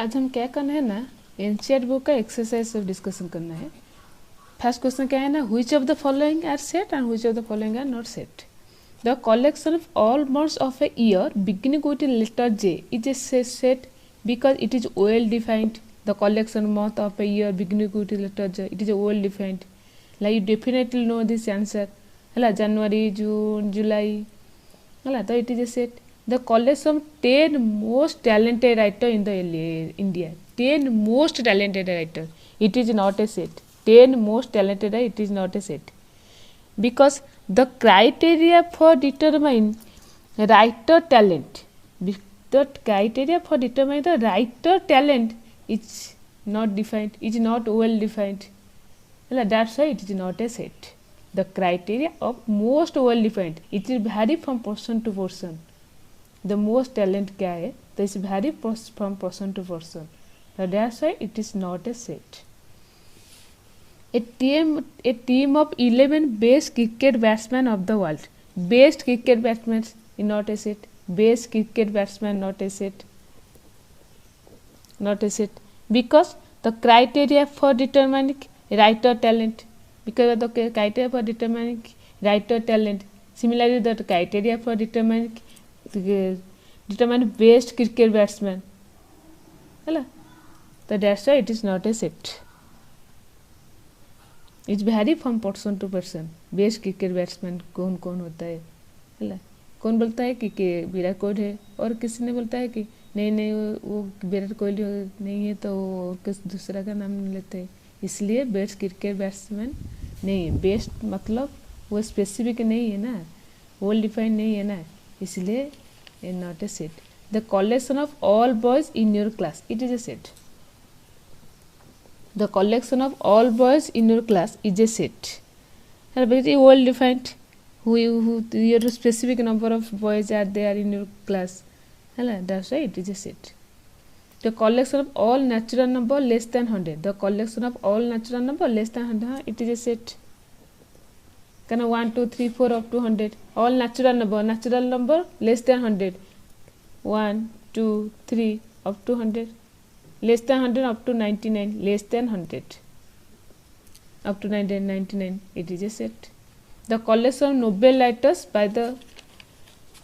आज हम क्या करना है ना, एनसीईआरटी बुक का एक्सरसाइज सब डिस्कशन करना है। फर्स्ट क्वेश्चन क्या है ना, which of the following are set and which of the following are not set. The collection of all months of a year beginning with letter J is a set because it is well defined. The collection month of a year beginning with letter J, it is well defined. Like you definitely know this answer. Hala, January, June, July. Hala, so it is a set. The collection 10 most talented writer in the India. 10 most talented writer. It is not a set. 10 most talented writer, it is not a set. Because the criteria for determine writer talent, the criteria for determining the writer talent is not defined, is not well defined. That's why it is not a set. The criteria of most well defined, it is vary from person to person. The most talent क्या है, तो is vary from person to person. So that's why it is not a set. A team of 11 best cricket batsmen of the world. Best cricket batsmen is not a set. Best cricket batsman not a set. Not a set. Because the criteria for determining writer talent. Because of the criteria for determining writer talent. Similarly, the criteria for determining best cricket batsman. So that's why it is not a set. It vary from person to person. Best cricket batsman कौन कौन होता है, है कौन बोलता है कि विराट कोहली है, और किसी ने बोलता है कि नहीं वो विराट कोहली नहीं है तो वो किस दूसरा का नाम लेते हैं। इसलिए बेस्ट क्रिकेट बैट्समैन नहीं है। बेस्ट मतलब वो स्पेसिफिक नहीं है ना, वेल डिफाइंड नहीं है ना, इसलिए not a set. The collection of all boys in your class, it is a set. The collection of all boys in your class is a set. And very well defined. Your specific number of boys are there in your class. That's why it is a set. The collection of all natural number less than 100. The collection of all natural number less than 100. It is a set. Kind of 1, 2, 3, 4 up to 100. All natural number less than 100. 1, 2, 3 up to 100. Less than 100 up to 99, less than 100 up to 99, it is a set. The collection of novel writers by the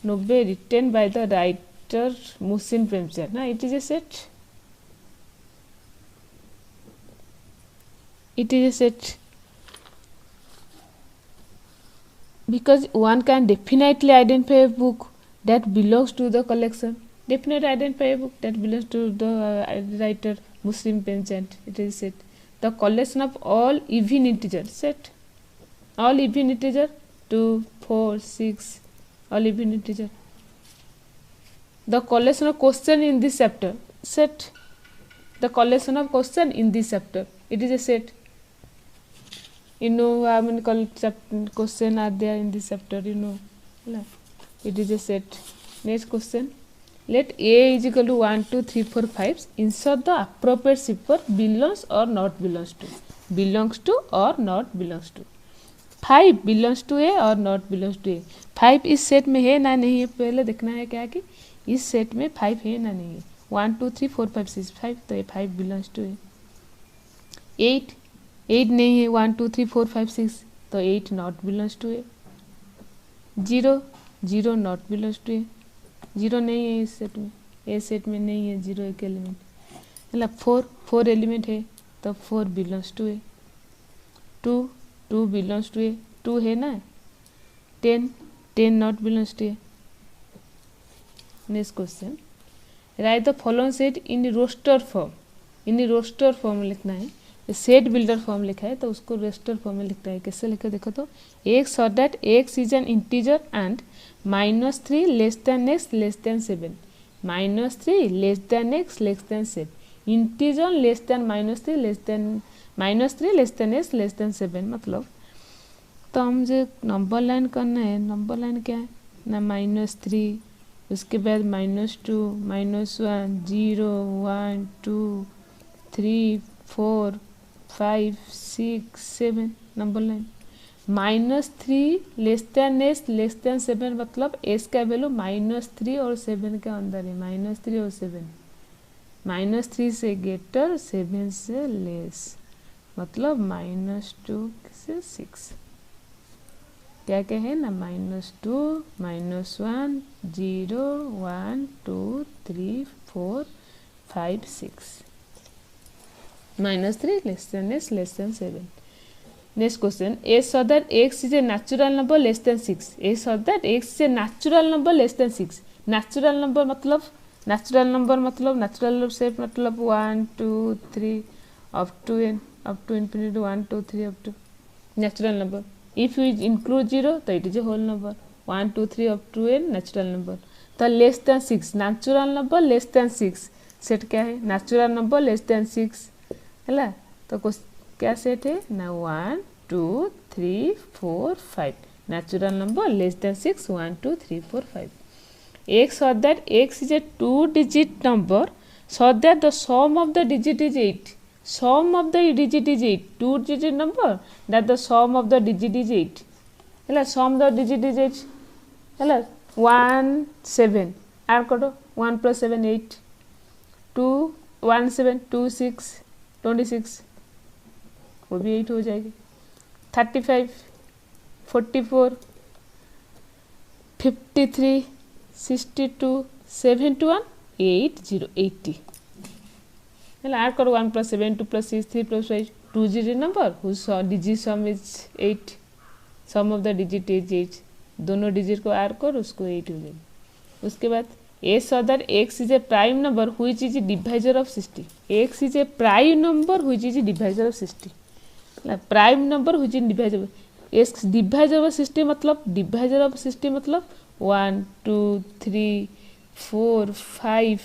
novel written by the writer Mohsin Premchand, it is a set. It is a set because one can definitely identify a book that belongs to the collection. Definitely identify a book that belongs to the writer Mohsin Premchand, it is set. The collection of all even integer, set. All even integer 2, 4, 6, all even integer. The collection of question in this chapter, set. The collection of question in this chapter, it is a set. You know how many question are there in this chapter, you know. It is a set. Next question. Let A is equal to 1, 2, 3, 4, 5. Insert the appropriate zipper belongs or not belongs to. Belongs to or not belongs to. 5 belongs to A or not belongs to A. 5 इस set में है ना नहीं है, पहले देखना है क्या कि इस सेट में 5 है ना नहीं है। 1, 2, 3, 4, 5, 6, 5 तो ये 5 belongs to A। 8 नहीं है, 1, 2, 3, 4, 5, 6 तो 8 not belongs to A। 0 not belongs to A। 0 नहीं है इस सेट में, ए सेट में नहीं है 0 एक एलिमेंट, मतलब 4 एलिमेंट है तो 4 belongs to A. 2 belongs to A, 2 है ना। 10 not belongs to A. Next question, write the following set in roster form. In roster form लिखना है, सेट बिल्डर फॉर्म लिखा है तो उसको रोस्टर फॉर्म में लिखना है। कैसे लिखा देखो तो, x so that x is an integer and -3 less than x less than 7, -3 less than x less than 7, integer less than -3 less than x less than 7। मतलब तो हम जो नंबर लाइन करना है, नंबर लाइन क्या है ना, -3, उसके बाद -2, -1, 0, 1, 2, 3, 4, 5, 6, 7 number line. -3 less then S less than 7 मतलब एस का वैल्यू -3 और 7 के अंदर है, -3 और 7। -3 से ग्रेटर, 7 से लेस, मतलब -2 से 6। क्या क्या है ना, -2, -1, 0, 1, 2, 3, 4, 5, 6, -3 less than s less than 7. Next question, a so that x is a natural number less than 6. A so that x is a natural number less than 6. Natural number मतलब natural shape मतलब 1, 2, 3 up to infinity, 1, 2, 3 up to natural number. If you include 0 तो it is a whole number. 1, 2, 3 up to n natural number. तो less than 6 natural number less than 6 set क्या है, natural number less than 6 है। तो क्या set है ना, 1, 2, 3, 4, 5 natural number less than 6, 1, 2, 3, 4, 5. X so that x is a 2-digit number so that the sum of the digit is 8. Sum of the digit is 8. 2-digit number that the sum of the digit is 8 है। sum the digit is 8 है। 1, 7 add करो, 1 plus 7 8, 2, 1, 7, 2, 6, 26, वो भी 8 हो जाएगी। 35, 44, 53, 62, 71, 80, 80 है। add करो, 1 plus 7, 2 plus 6, 3 plus 5, 2-digit number whose digit sum is 8. sum of the digit is 8. दोनों डिजिट को ऐड कर, उसको 8 हो जाएगी। उसके बाद a so that x is a prime number which is a divisor of 60. x is a prime number which is a divisor of 60. Prime number which is divisor. x divisor of 60 मतलब divisor of 60 मतलब 1, 2, 3, 4, 5,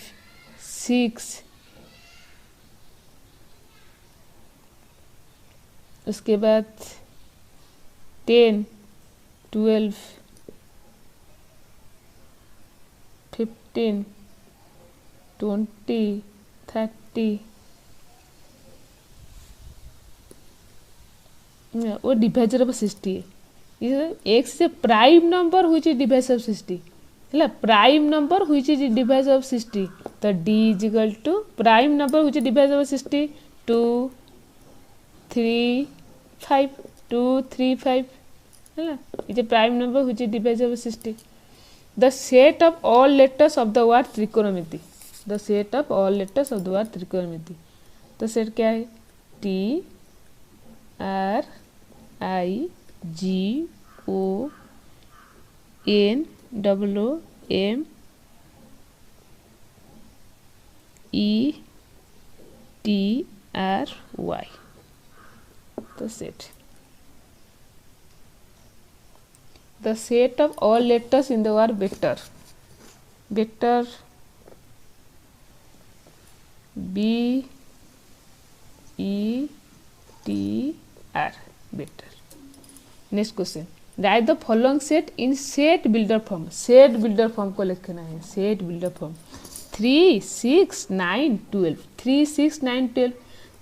6, उसके बाद 10, 12, 15, 20, 30 वो divisor of 60 है। X is a prime number which is divisor of 60 है। Prime number which is divisor of 60 तो d is equal to prime number which is divisor of 60 2, 3, 5 2, 3, 5 है। Is a prime number which is divisor of 60। The set of all letters of the word trigonometry. The set of all letters of the word trigonometry. तो set क्या है, T R I G O N W M E T R Y. तो set the set of all letters in the word vector. Vector B E T R vector. Next question, write the following set in set builder form. Set builder form को लिखना है, set builder form 3, 6, 9, 12. 3, 6, 9, 12.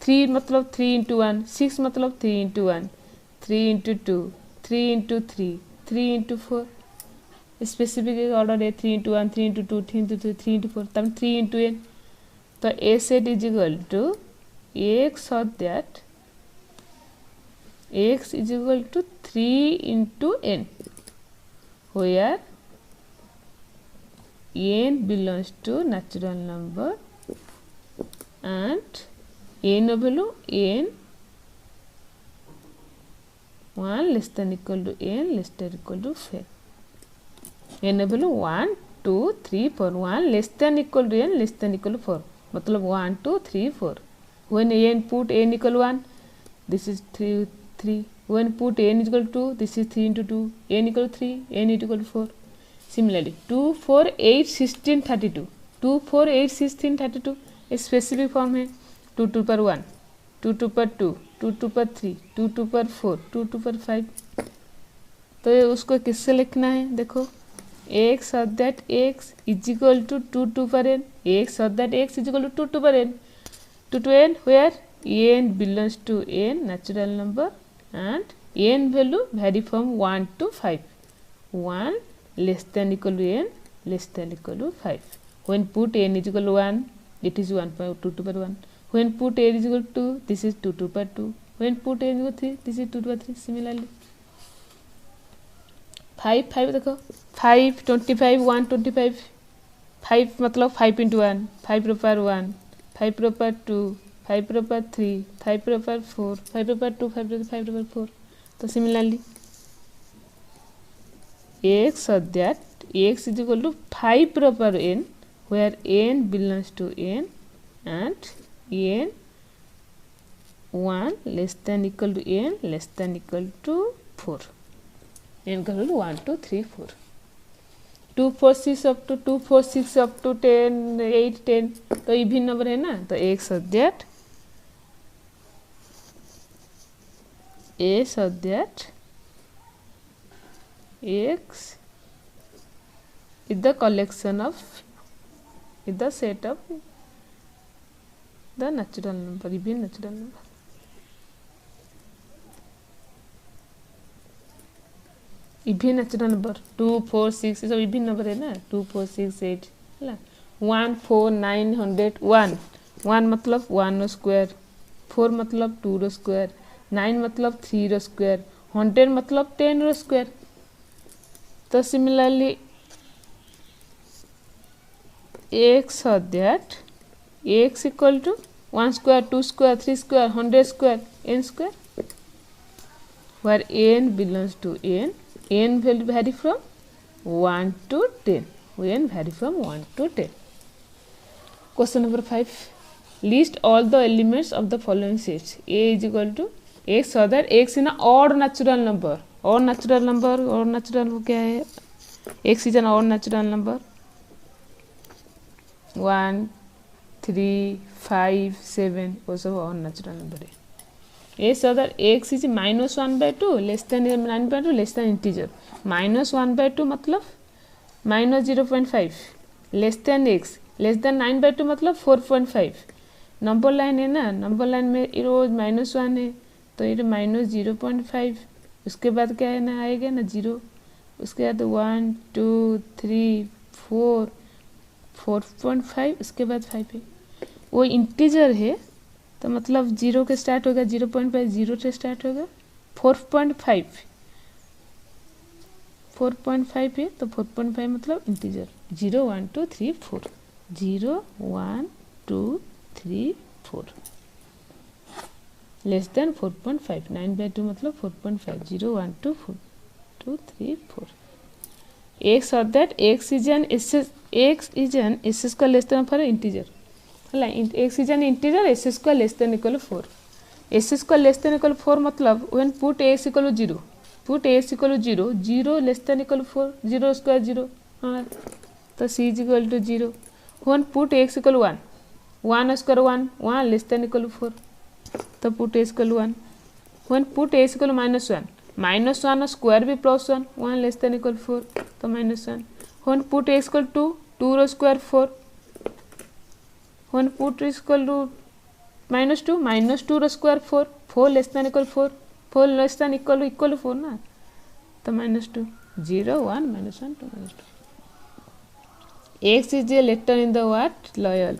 3 मतलब 3 into 1, 6 मतलब 3 into 1, 3 into 2, 3 into 3, 3 into 4 specific order है 3 into 1, 3 into 2, 3 into 3, 3 into 4 तब 3 into n। तो a set is equal to x so that x is equal to 3 into n where n belongs to natural number and n value n 1 less than equal to n less than equal to 4. n value 1, 2, 3, 4 1 less than equal to n less than equal to 4 मतलब 1, 2, 3, 4. When n put n equal 1 this is 3, 3. When put n is equal to 2 this is 3 into 2, n equal to 3, n equal to 4. Similarly 2, 4, 8, 16, 32. 2, 4, 8, 16, 32 एक specific form है 2 2 पर 1, 2 2 पर 2, 2 2 पर 3, 2 2 पर 4, 2 2 पर 5। तो उसको किससे लिखना है, देखो x so that x is equal to 2 2 पर n, x so that x is equal to 2 2 पर n, 2 to n where n belongs to n natural number and n value vary from 1 to 5, 1 less than equal to n less than equal to 5. When put n is equal to 1 it is 1 power 2 to the power 1. When put a is equal to 2, this is 2 to the power 2. When put a is equal to 3, this is 2 to the power 3. Similarly 5 देखो 5 25 1 25 5 मतलब 5 into 1 5 to the power 1 5 to the power 2 5 to the power 3 5 to the power 4 5 to the power 2 5 to the power 4. तो similarly x so that x is equal to 5 to the power n, where n belongs to n and n 1 less than equal to n less than equal to 4. n equal to 1 2 3 4 2 4 6 up to 2 4 6 up to 10 8 10. तो even number है ना, तो एक subject x is the collection of is the set of the natural number, even natural number. Even natural number 2 4 6 सब even number है ना, 2 4 6 8 है 1 4 9 100 1 1 मतलब 1 रो स्क्वायर 4 मतलब 2 रो स्क्वायर 9 मतलब 3 रो स्क्वायर 100 मतलब 10 रो स्क्वायर. तो similarly x so that x equal to 1 square 2 square 3 square 100 square n square, where n belongs to n will vary from 1 to 10. n vary from 1 to 10. Question number 5. List all the elements of the following sets. A is equal to x so that x is an odd natural number. Odd natural number क्या है? x is an odd natural number. 1 3 5 7 वो सब odd natural number है. A so that x is minus 1 by 2 less than 9 by 2 less than integer. minus 1 by 2 मतलब minus 0.5 less than x less than 9 by 2 मतलब 4.5. Number line है ना, number line में ये रोज -1 है तो ये माइनस 0.5. उसके बाद क्या है ना, आएगा ना 0. उसके बाद 1 2 3 4 4.5 उसके बाद 5 है. वो इंटीजर है तो मतलब 0 के स्टार्ट होगा 0.5 0 से स्टार्ट होगा 4.5 है तो 4.5 मतलब इंटीजर 0 1 2 3 4 0 1 2 3 4 लेस देन 4.5 9 by 2 मतलब 4.5 0 1 2 4 2 3 4. x or that x is an s का लेस देन फॉर इंटीजर है. x is an integer s square less than equal to 4. s square less than equal to 4 मतलब when put x equal to 0 put x equal to 0 0 less than equal to 4 0 square 0 हाँ तो c is equal to 0. when put x equal to 1 1 square 1 1 less than equal to 4 तो put x equal to 1. when put x equal to -1 square भी +1 1 less than equal to 4 तो -1. when put x equal to 2 row square 4. when put is equal to -2 row square 4 4 less than equal 4 less than equal to 4 ना तो -2 0 1 -1 2 -2. x is a letter in the what loyal.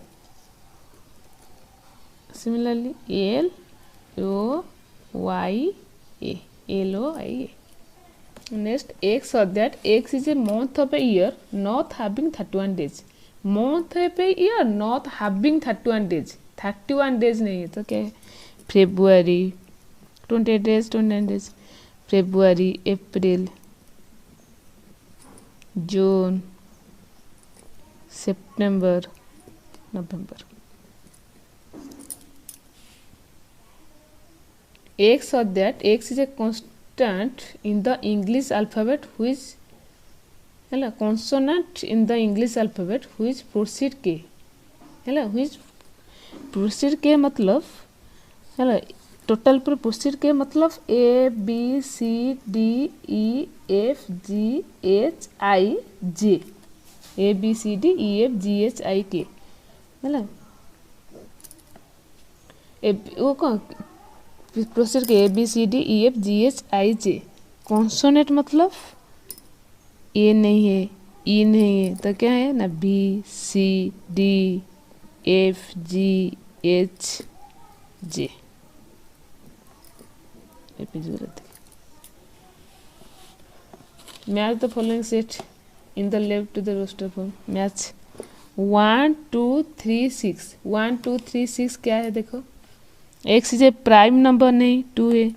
Similarly L O Y A L O I A. Next x so that x is a month of a year not having 31 days. month of a year not having 31 days 31 days नहीं है तो क्या है February 28 days 29 days February April June September November. x so that x is a constant in the English alphabet which है consonant in the English alphabet which proceed k है which proceed k मतलब है total पर proceed k मतलब a b c d e f g h i j a b c d e f g h i k है वो कौन proceed के A B C D E F G H I J. Consonant मतलब A नहीं है ई नहीं है तो क्या है ना B C D F G H J. Match the following set in the left to the roster form. Match 1 2 3 6. 1 2 3 6 क्या है देखो. X is a prime number नहीं 2 है.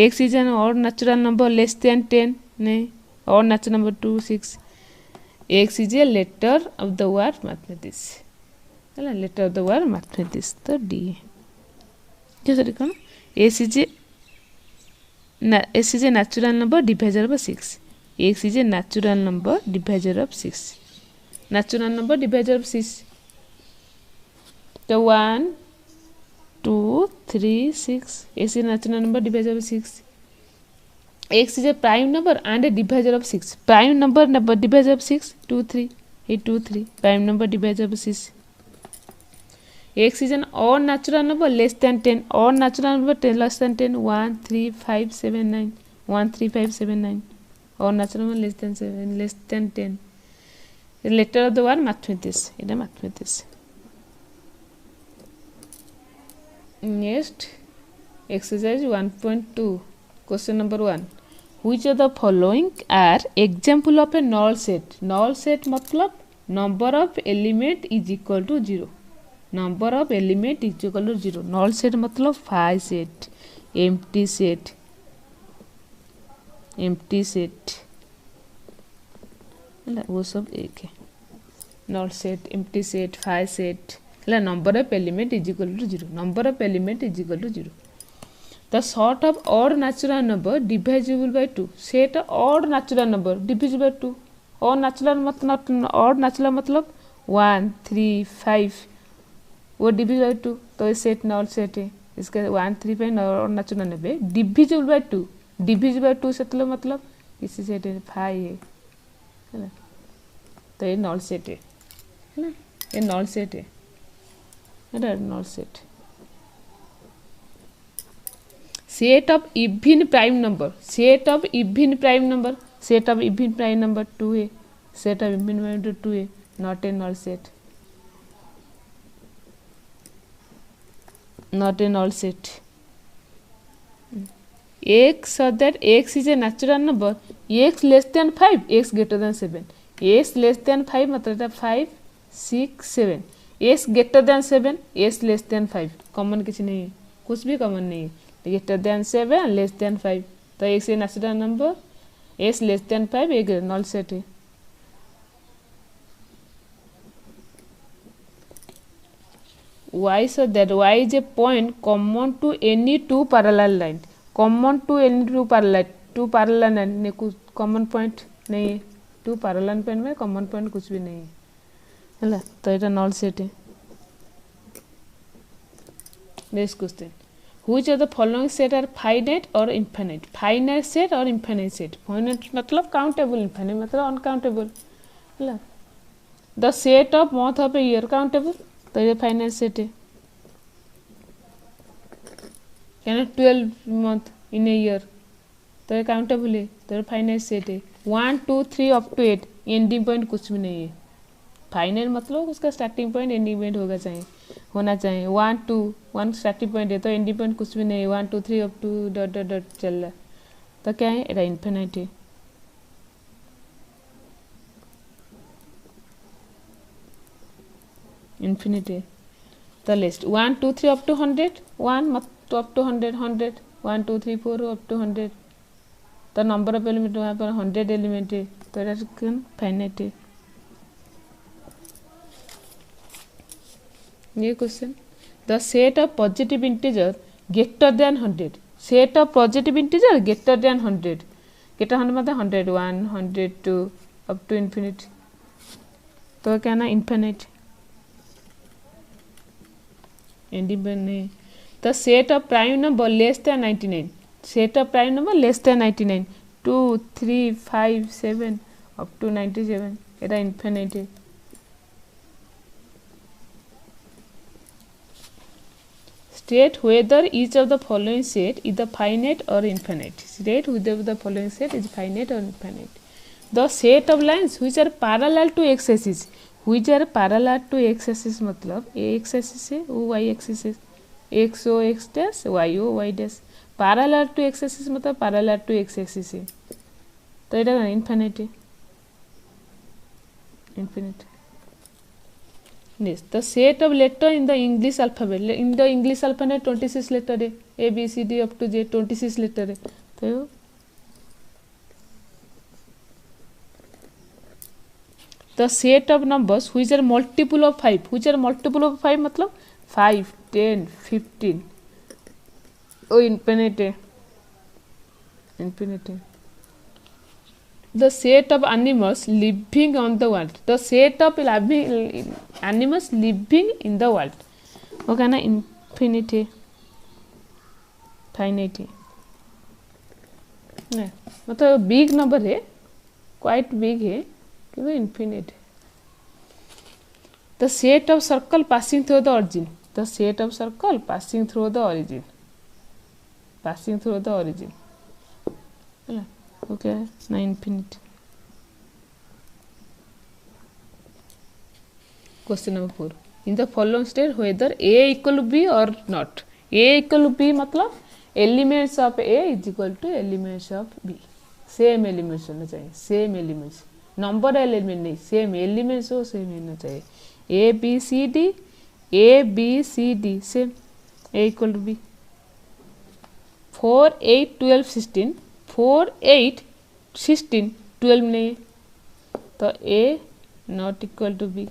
X is an odd natural number less than 10 नहीं. Odd natural number 2 6. X is a letter of the word mathematics. है ना, letter of the word mathematics. तो D है. जैसे देखो ना, S is a natural number divisor of 6. X is a natural number divisor of 6. Natural number divisor of 6. So 1 2 3 6. X is a natural number divisor of 6. X is a prime number and a divisor of 6. Prime number divisor of 6 2 3. 2 3. Prime number divisor of 6. X is an odd natural number less than 10. Odd natural number less than 10. 1 3 5 7 9. 1 3 5 7 9. Odd natural number less than 7 less than 10. The letter of the word mathematics. It is mathematics. Next exercise 1.2. Question number 1. Which of the following are example of a null set? Null set मतलब number of element is equal to 0. Number of element is equal to 0. Null set मतलब phi set, empty set, empty set, वो सब एक है. null set, empty set, phi set, number of element is equal to 0. Number of element is equal to 0. The sort of odd natural number divisible by 2. Set odd natural number divisible by 2. Odd natural मतलब 1 3 5 वो divisible by 2. तो ये set knoll set है. इसका 1 3 5 और natural number divisible by 2. Divisible by 2 से मतलब इसी सेट है 5 है ना. तो ये नॉल सेट है ना, ये नॉल सेट है ना, knoll set. Set of even prime number. Set of even prime number. Set of even prime number 2 है. Set of even prime number 2 है. Not a knoll set. Not a null set. X so that X is a natural number. X less than 5, X greater than 7. X less than 5 मतलब 5 6 7. X greater than 7, X less than 5. Common कुछ नहीं है, कुछ भी common नहीं है. Greater than 7, less than 5. तो X is a natural number. X less than 5 एक null set है. Y so that Y is a point common to any two parallel line. Common to any two parallel line ने कुछ common point नहीं है. two parallel point में common point कुछ भी नहीं है, है ना. तो ये null set है. Next question. Which of the following set are finite or infinite? Finite set और infinite set. Finite मतलब countable, infinite मतलब uncountable, है ना. The set of month of a year countable. तो ये फाइनाइट सेट है. यानी 12 मंथ इन ए ईयर. तो ये काउंटेबल है. तो ये फाइनाइट सेट है. 1 2 3 अप टू 8 एंडिंग पॉइंट कुछ भी नहीं है. फाइनाइट मतलब उसका स्टार्टिंग पॉइंट एंडिंग पॉइंट होना चाहिए. 1 2 1 स्टार्टिंग पॉइंट है तो एंडिंग पॉइंट कुछ भी नहीं है. 1 2 3 up to dot dot dot चल रहा है. तो क्या है, ये इन्फिनिट है. इन्फिनिट है. तो लिस्ट 1 2 3 अप टू 100. 1 तो अप टू 100 100 1 2 3 4 अप टू 100. तो नंबर ऑफ एलिमेंट वहाँ पर 100 एलिमेंट है. तो ये फाइनाइट है. ये question. The set of positive integer greater than 100. Set of positive integer greater than 100. Greater 100 मतलब 101 102 अप टू इन्फिनिट. तो क्या ना infinite. independent. The set of prime number less than 99. Set of prime number less than 99. 2 3 5 7 up to 97. এটা infinite है. State whether each of the following set is the finite or infinite. State whether the following set is finite or infinite. The set of lines which are parallel to x axis. which are parallel to x axis, मतलब ये x axis है, वो y axis है, x o x dash, y o y dash. parallel to x axis मतलब parallel to x axis है, तो ये infinite है, infinite. Next, the set of letter in the English alphabet. In the English alphabet 26 letter है, A B C D up to Z 26 letter है. तो the set of numbers which are multiple of 5, which are multiple of 5 मतलब 5, 10, 15, ओ infinite है, infinite है. The set of animals living on the world, the set of animals living in the world, okay ना, infinite है, finite है, मतलब big number है, quite big है, क्योंकि इन्फिनिट है. The set of circle passing through the origin, the set of circle passing through the origin, passing through the origin, okay ना, infinite. Question number 4, in the following state whether A equal to B or not. A equal to B मतलब elements of A is equal to elements of B, same elements होना चाहिए, same elements, number element नहीं, same elements हो, same होना चाहिए. A B C D, A B C D same, A equal to B. 4 8 12 16, 4 8 16 12 नहीं है, तो A not equal to B.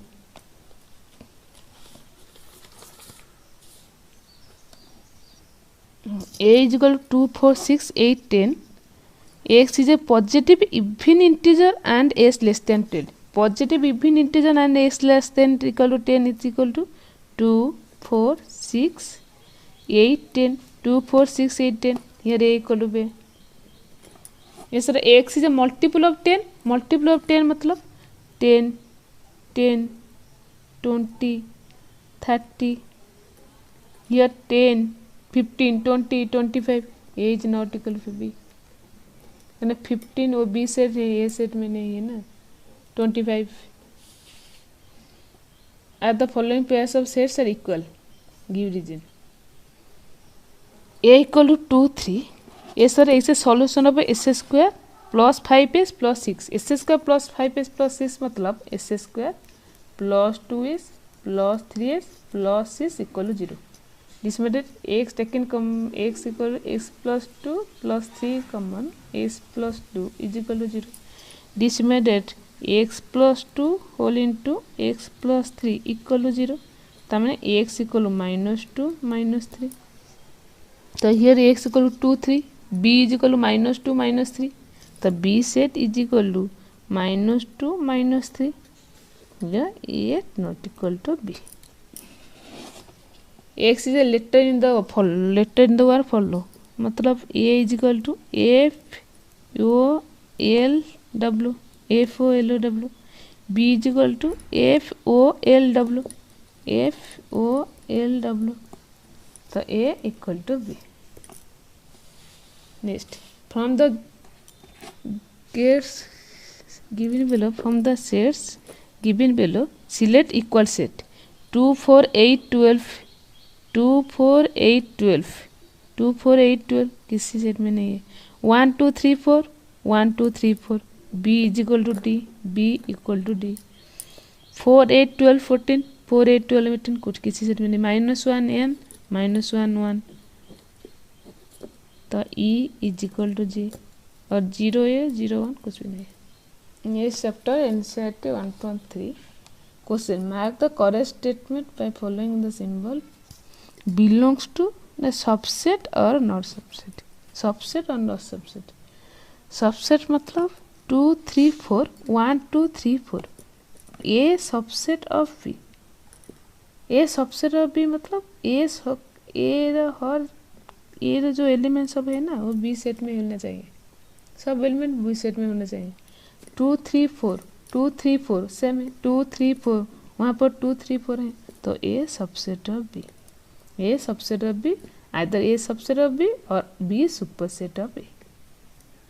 A is equal to 2 4 6 8 10. X is a positive even integer and s less than 10. Positive even integer and s less than equal to 10 is equal to 2 4 6 8 10. 2 4 6 8 10. Here a equal to b. Yes sir, x is a multiple of 10. Multiple of 10 मतलब 10 10 20 30. Here 10 15 20 25. A is not equal to b, यानी 15 वो B set है, A set में नहीं है ना. 25. Are the following pairs of sets are equal, give reason. A equal to 2 3. A sir ऐसे solution of S square plus 5s plus 6. S square plus 5s plus 6 मतलब S square plus 2s plus 3s plus 6 equal to 0. This method x taken x equal to x plus 2 plus 3 common x plus 2 is equal to 0. This method x plus 2 whole into x plus 3 equal to 0. तमें x equal to minus 2 minus 3. तो here x equal to 2 3, b is equal to minus 2 minus 3. तो b set is equal to minus 2 minus 3. Yeah, a not equal to b. X is a letter in the word follow, मतलब A is equal to F O L W, F O L O W. B is equal to F O L W, F O L W. So A equal to B. Next, from the sets given below, from the sets given below, select equal set. 2 4 8 12. 2 4 8 12, 2 4 8 12 किसी set में नहीं है. 1 2 3 4, 1 2 3 4. B is equal to D, B equal to D. 4 8 12 14, 4 8 12 18 कुछ किसी set में नहीं. -1 n, -1 1. तो E is equal to G और 0 है 0 1 कुछ भी नहीं है. ये chapter NCERT 1.3. Question, mark the correct statement by following the symbol belongs to the subset or not subset. Subset or not subset. Subset मतलब 2 3 4, 1 2 3 4. A subset of B. A subset of B मतलब A जो element सब है ना वो B set में होना चाहिए, सब एलिमेंट B सेट में होना चाहिए. 2 3 4, 2 3 4 सेम है, 2 3 4 वहाँ पर 2 3 4 है, तो A subset of B. A subset of B, either A subset of B or B superset of A.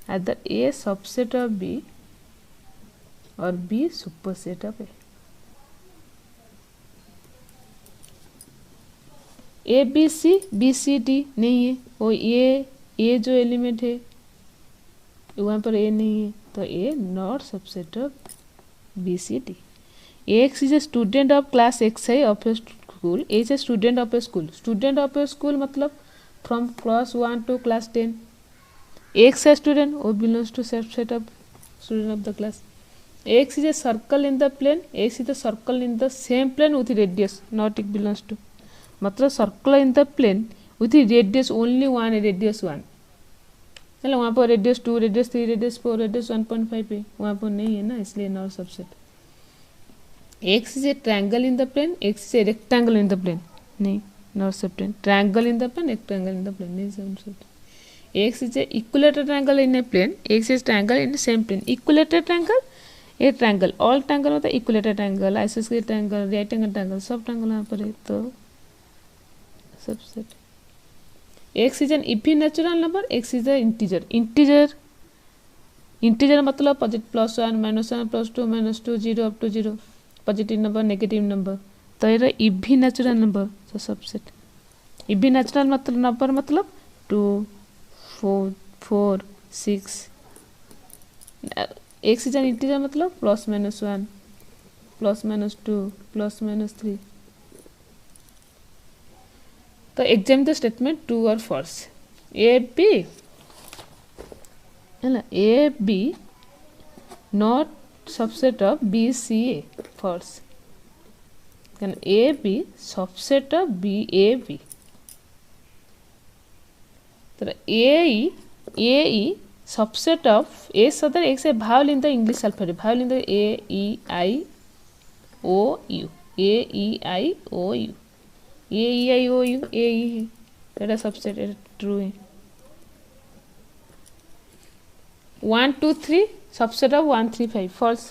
Either A subset of B or B superset of A. A B C D नहीं है, और ए जो element है वहाँ पर ए नहीं है, तो A not subset of B C D. X is a student of class X है of a school, is a student of a school. Student of a school मतलब from class 1 to class 10। X है student, वो belongs to subset of student of the class. X is a circle in the plane, X is a circle in the same plane with radius, not it belongs to। मतलब circle in the plane with radius only one, radius 1 है, वहाँ पर radius 2, radius 3, radius 4, radius 1.5 है, वहाँ पर नहीं है ना, इसलिए not subset. X is a triangle in the plane, X is a rectangle in the plane, नहीं not subset. triangle in the plane, rectangle in the plane, नहीं subset. X is a equilateral triangle in a plane, X is triangle in the same plane। equilateral triangle A triangle, all triangle मतलब equilateral triangle, आइसोस्केलेटल triangle, right angle triangle, सब triangle यहाँ पर है, तो subset. X is an even natural number, X is the integer. Integer मतलब +1 -1 +2 -2 0 up to 0, positive number negative number, तो ये इवन नेचुरल नंबर, तो सबसेट। इवन नेचुरल नंबर मतलब 2 4 4 6। एक्स इज एन इंटीजर मतलब +-1 +-2 +-3। तो एग्जाम द स्टेटमेंट ट्रू और false. A B है ना, A B not subset of B C A, false. A B subset of B A B, तो A E subset of A so that X a vowel in the English alphabet, vowel in the A E I O U, A E I O U, A E I O U, A E, that is subset, it is true है। 1 2 3 subset of 1 3 5, false।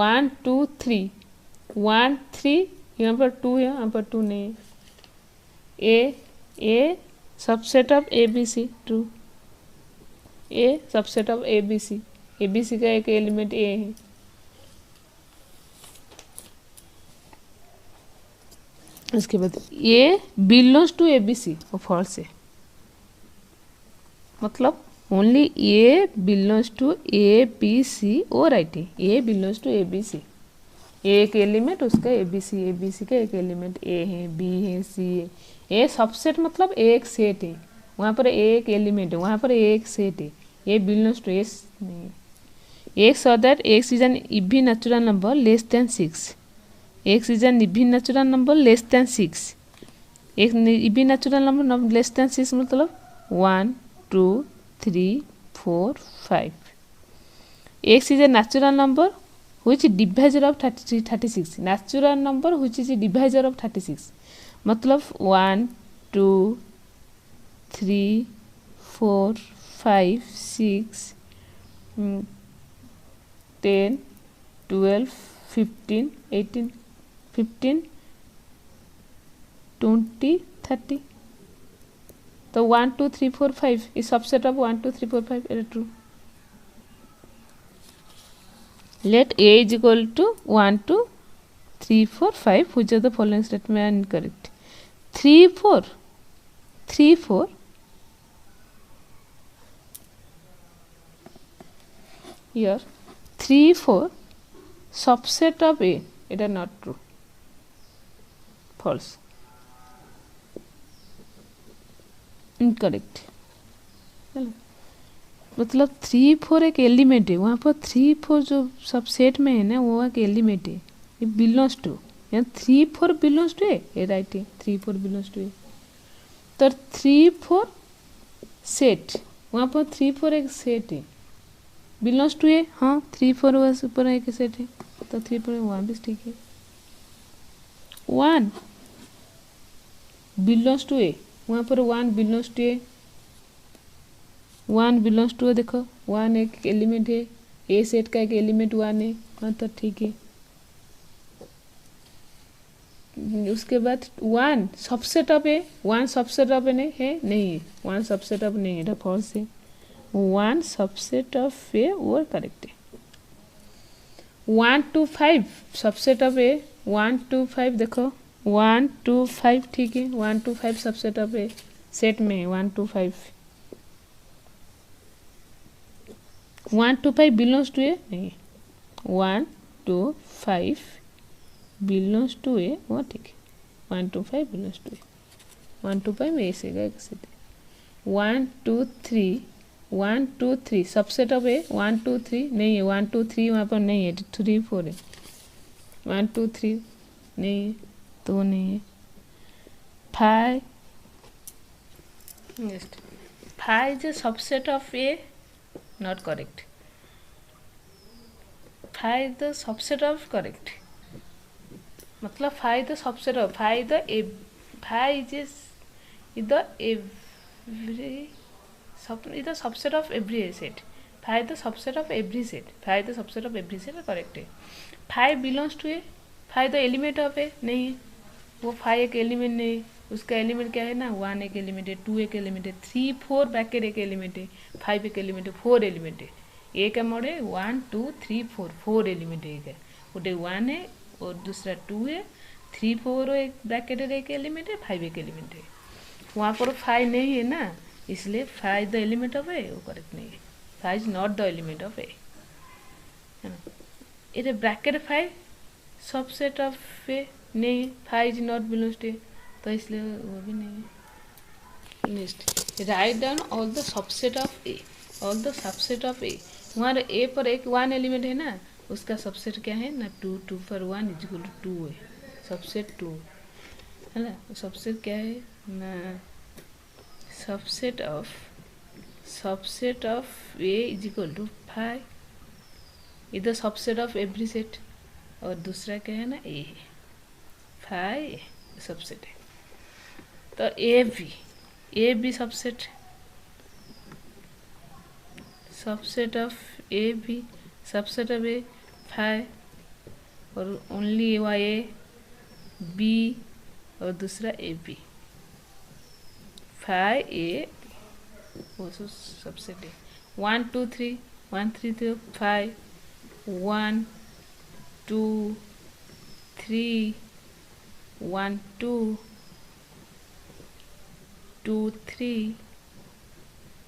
1 2 3 1 3 यहाँ पर 2 है, यहाँ पर 2 नहीं है। A subset of A B C, true. A subset of A B C का एक एलिमेंट ए है। उसके बाद A belongs to A B C, वो फॉल्स है, मतलब only A belongs to A B C, वो राइट है। A belongs to A B C, एक एलिमेंट उसका ए बी सी का एक एलिमेंट ए है, बी है, सी है। ए सबसेट मतलब एक सेट है, वहाँ पर एक एलिमेंट है, वहाँ पर एक सेट है। ए बिलोंग्स टू एस नहीं। एक्स और that x is an even natural number less than 6। X is an even natural number less than 6। एक even natural number less than 6 मतलब 1 2 3 4 5। X is a natural number which divisor of 36, natural number which is a divisor of 36, मतलब 1 2 3 4 5 6 10 12 15 18 15 20 30, तो 1 2 3 4 5 is subset of 1 2 3 4 5, it is true। Let A is equal to 1 2 3 4 5, which of the following statement are incorrect? 3 4 here 3 4 subset of A, it is not true, false, incorrect। मतलब 3 4 एक element है, वहाँ पर 3 4 जो subset में है ना, वो एक एलिमेंट है, ये बिलोंग्स टू, यहाँ 3 4 बिलोंग्स टू ए, ये राइट है, 3 4 बिलोंग्स टू ए। तो 3 4 सेट, वहाँ पर 3 4 एक सेट है, बिलोंग्स टू ए, हाँ 3 4 वह ऊपर एक सेट है, तो 3 4 वहाँ भी ठीक है। 1 बिलोंग्स टू ए, वहाँ पर 1 belongs to A, 1 belongs to, देखो 1 एक एलिमेंट है, ए सेट का एक एलिमेंट 1 है, हाँ तो ठीक है। उसके बाद 1 subset of A, 1 subset of A नहीं है, 1 सबसेट ऑफ नहीं है, फॉल्स है। 1 सबसेट ऑफ ए वो करेक्ट है। 1 2 5 सबसेट ऑफ ए, 1 2 5 देखो 1 2 5 ठीक है, 1 2 5 सबसेट ऑफ ए सेट में 1 2 5 1 2 5 बिलोंग्स टू ए नहीं, 1 2 5 बिलोंग्स टू ए वो ठीक है, 1 2 5 बिलोंग्स टू ए 1 2 5 में ऐसे गए 1 2 3 1 2 3 सबसेट ऑफ ए 1 2 3 नहीं है, 1 2 3 वहाँ पर नहीं है, 3 4 है, 1 2 3 नहीं है तो नहीं है, 5 next 5 is a subset of A, not correct, 5 is the subset of correct, मतलब 5 is the subset of 5 is the 5 is the every is the subset of every set, 5 is the subset of every set, 5 is the subset of every set correct है। 5 belongs to A, 5 तो element of A नहीं है, वो 5 एक element नहीं, उसका element क्या है ना, 1 एक एलिमेंट है, 2 एक एलिमेंट है, 3 4 ब्रैकेट एक एलिमेंट है, 5 एक एलिमेंट है, 4 एलिमेंट है, एक मोड है 1 2 3 4 4 एलिमेंट है, गोटे 1 है और दूसरा 2 है, 3 4 एक ब्रैकेट एक एलिमेंट है, 5 एक एलिमेंट है, वहाँ पर 5 नहीं है ना, इसलिए 5 द एलिमेंट ऑफ ए वो करेक्ट नहीं है, 5 is not the element of A है ना। ये ब्रैकेट 5 सबसेट ऑफ ए नहीं, 5 is not belongs to A तो इसलिए वो भी नहीं है। Next write down all the subset of A, all the subset of A, वहाँ ए पर एक 1 एलिमेंट है ना, उसका सबसेट क्या है ना 2 2 पर 1 इज इक्वल टू 2 है, सबसेट 2 है ना, सबसेट क्या है ना subset of A is equal to 5, इधर सबसेट ऑफ एवरी सेट और दूसरा क्या है ना ए है, 5 सबसेट है, तो A B subset of A B subset of A 5 और ओनली ए बी और दूसरा ए बी 5 ए वो सबसेट है, 1 2 3 1 3 2 5 1 2 3 1 2 2 3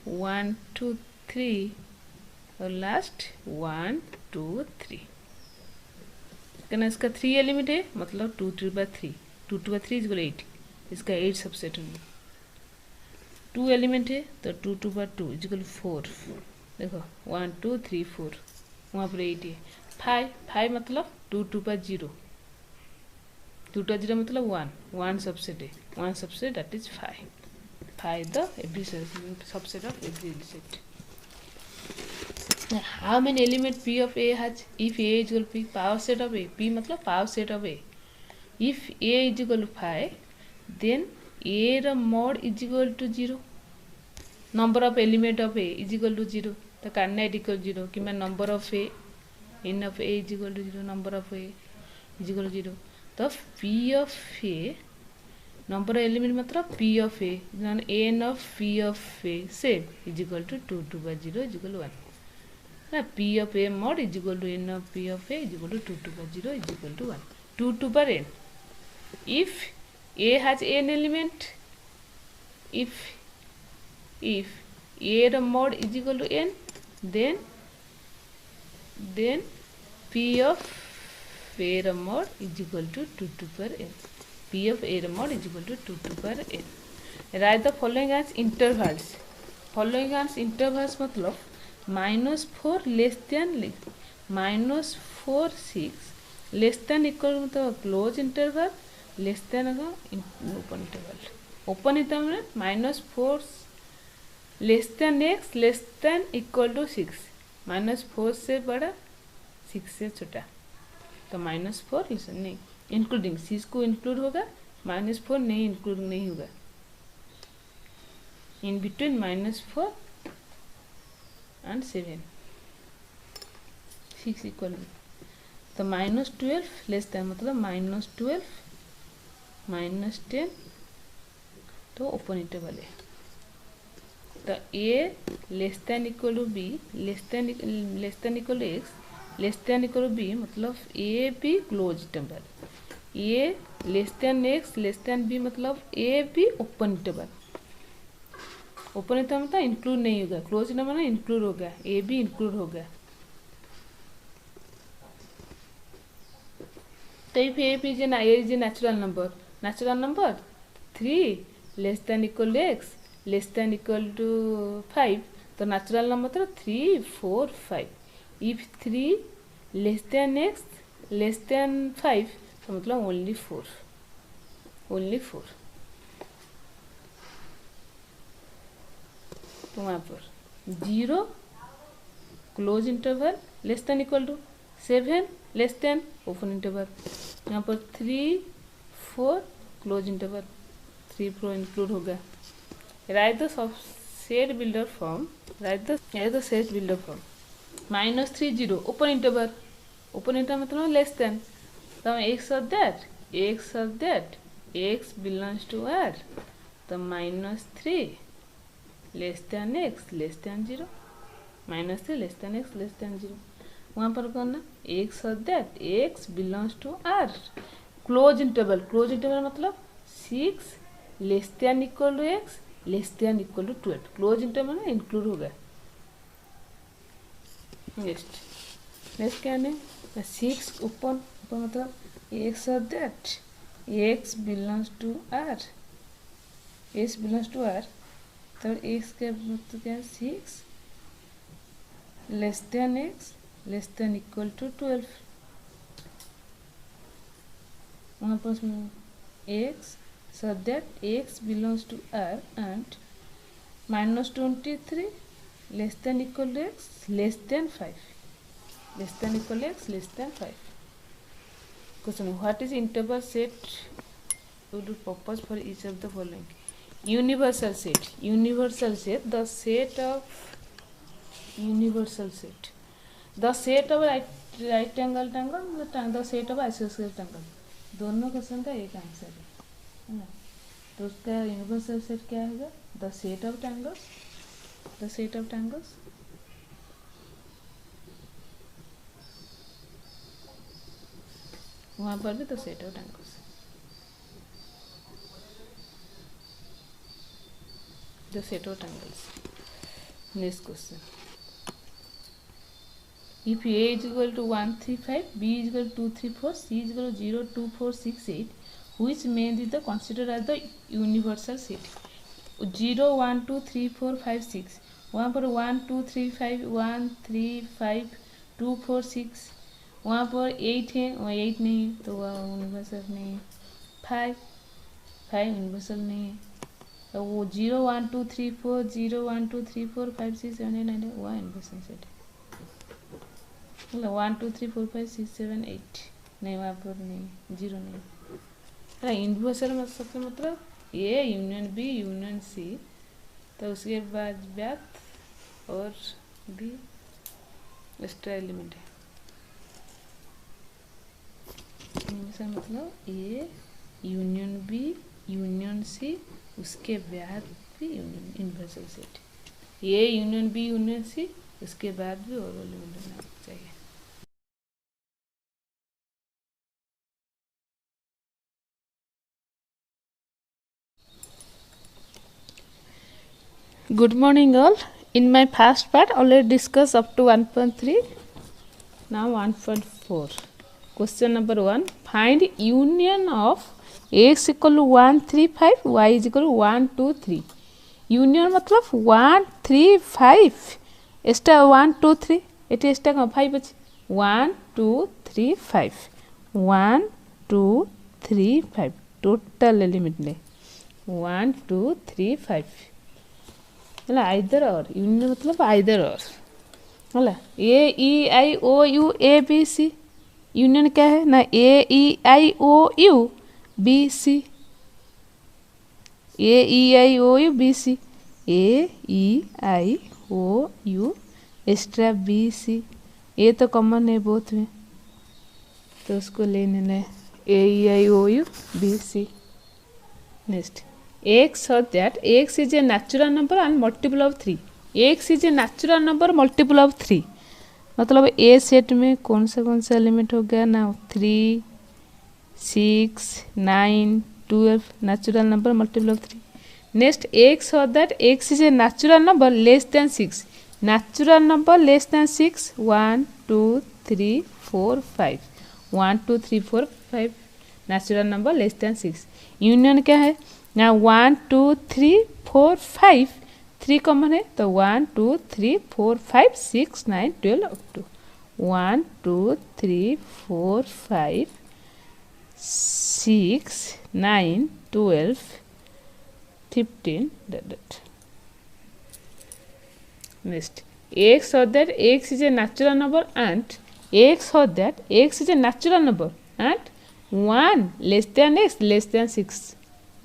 1 2 3 और लास्ट 1 2 3 कहना इसका 3 एलिमेंट है, मतलब 2 2 बाय 3 2 2 बाय 3 इज 8, इसका 8 सबसेट होंगे, 2 एलिमेंट है तो 2 2 बाय 2 इज 4, देखो 1 2 3 4 वहाँ पर 8 है, 5 मतलब 2 2 बाय 0 2 2 0 मतलब 1 सबसेट है, 1 subset that is 5 the every subset of every set. How many element P of A has if A is equal to P? Power set of A. P मतलब power set of A. If A is equal to 5, then A ର mod is equal to 0. Number of element of A is equal to 0. तो करना है equal to 0 कि मैं number of A n of A is equal to 0, number of A is equal to 0. तो P of A number of element मतलब P of A n of P of A same is equal to 2 2 by 0 is equal to 1. P of A mod is equal to n of P of A is equal to 2 2 by 0 is equal to 1. 2 2 by n. If A has n element, if A the mod is equal to n, then P of A the mod is equal to 2 2 per n. P of A the mod is equal to 2 2 per n. Write the following as intervals. Following as intervals मतलब -4 less than -4 6 less than equal मतलब close interval less than open interval, open interval -4 less than x less than equal to 6, -4 से बड़ा 6 से छोटा, तो -4 नहीं including 6 को include होगा, -4 नहीं इंक्लूड नहीं होगा, इन बिटवीन -4 and 7 6 इक्वल तो -12 लेस देन मतलब -12 -10 तो ओपन इंटरवल है, तो A less than equal to B less than equal to X less than equal to B मतलब A B close interval, A less than x less than B, मतलब A B open interval. Open interval मतलब include नहीं होगा, close interval मतलब include हो गया, A be include हो गया। तो if A is a natural number 3 less than equal x less than equal to 5, तो नेचुरल नंबर तो 3 4 5। If 3 less than x less than 5, तो मतलब ओनली 4। तो वहाँ पर 0 close interval less than equal to 7 less than open interval. यहाँ पर 3 4 close interval, 3 4 include हो गया। Write the set builder form, set builder form -3 0 open interval मतलब लेस देन, तो x of that x belongs to R, तो -3 less than x less than 0, -3 less than x less than 0। वहाँ पर करना x of that x belongs to R, close interval मतलब 6 less than equal to x less than equal to 12, close interval में include हो गया। Next क्या है 6 open मतलब x of that x belongs to R, तो एक्स का मतलब क्या है 6 less than x less than equal to 12। वहाँ पर x so that x belongs to R and -23 less than equal to x less than 5, Question: what is interval set would be purpose for each of the following? Universal set, the set of right angle triangle, the set of isosceles triangle, दोनों question का एक answer है ना। तो उसका universal set क्या होगा? The set of triangles, वहाँ पर भी the set of triangles. Next question, if A is equal to 1 3 5, B is equal to 2 3 4, C is equal to 0 2 4 6 8, which means is the considered as the universal set? 0 1 2 3 4 5 6, वहाँ पर 1 2 3 5 1 3 5 2 4 6, वहाँ पर 8 है, वहाँ 8 नहीं है तो वह यूनिवर्सल नहीं है। 5 यूनिवर्सल नहीं है, तो वो 0 1 2 3 4 0 1 2 3 4 5 6 7 8 9 वह यूनिवर्सल सेट है। 1 2 3 4 5 6 7 8 नहीं, वहाँ पर नहीं, 0 नहीं। यूनिवर्सल मतलब A union B union C, तो उसके बाद ब्याथ और भी एक्स्ट्रा एलिमेंट है। यूनिवर्सल मतलब A union B union C, उसके बाद भी universal set. A union B union C, उसके बाद भी और एलिमेंट होना चाहिए। Good morning all. In my first part already discussed up to 1.3. Now 1.4. Question number 1. Find union of x equal to 1 3 5, y is equal to 1 2 3. Union मतलब 1 3 5, extra 1 2 3, eighty extra कौन 5 अच्छे, 1 2 3 5 1 2 3 5 total element ले 1 2 3 5 है either और। Union मतलब either or है, A E I O U A B C. Union क्या है ना, A E I O U B C, A E I O U B C, A E I O U extra B C, A तो common है both में तो उसको ले लेना है, A E I O U B C. Next, x or that x is a natural number and multiple of 3, x is a natural number multiple of 3 मतलब ए set में कौन सा एलिमेंट हो गया ना 3 6 9 12 natural number multiple of 3. Next, x or that x is a natural number less than 6. Natural number less than 6, 1 2 3 4 5. 1 2 3 4 5 natural number less than 6. Union क्या है ना 1 2 3 4 5 3 कॉमन है तो 1 2 3 4 5 6 9 12 up to 1 2 3 4 5 6 9 12 15 that. Next, x or that x is a natural number and x or that x is a natural number and 1 less than x less than 6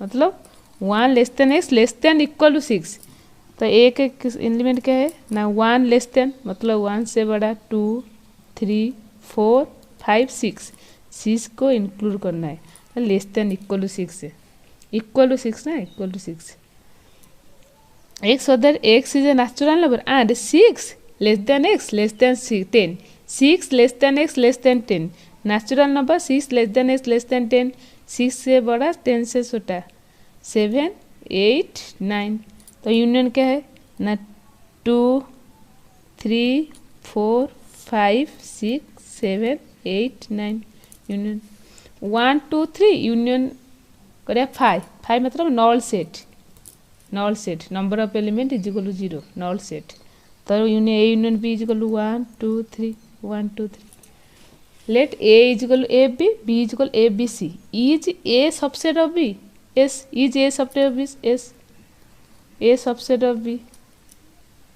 मतलब 1 less than x less than equal to 6 तो एक element क्या है ना 1 less then मतलब 1 से बड़ा 2 3 4 5 6 6 को इंक्लूड करना है तो लेस देन इक्वल टू 6 है इक्वल टू 6 ना equal to 6 x other x is a natural number and 6 less than x less than 10 6 less than x less than 10 natural number 6 less than x less than 10 6 से बड़ा 10 से छोटा 7 8 9 तो union क्या है ना 2 3 4 5 6 7 8 9 यूनियन 1 2 3 यूनियन करें 5 मतलब null set number of element is equal to 0 null set तो union a union b is equal to 1 2 3 1 2 3 let a is equal to a b is equal to a b c is a subset of b s is a subset of b s a subset of b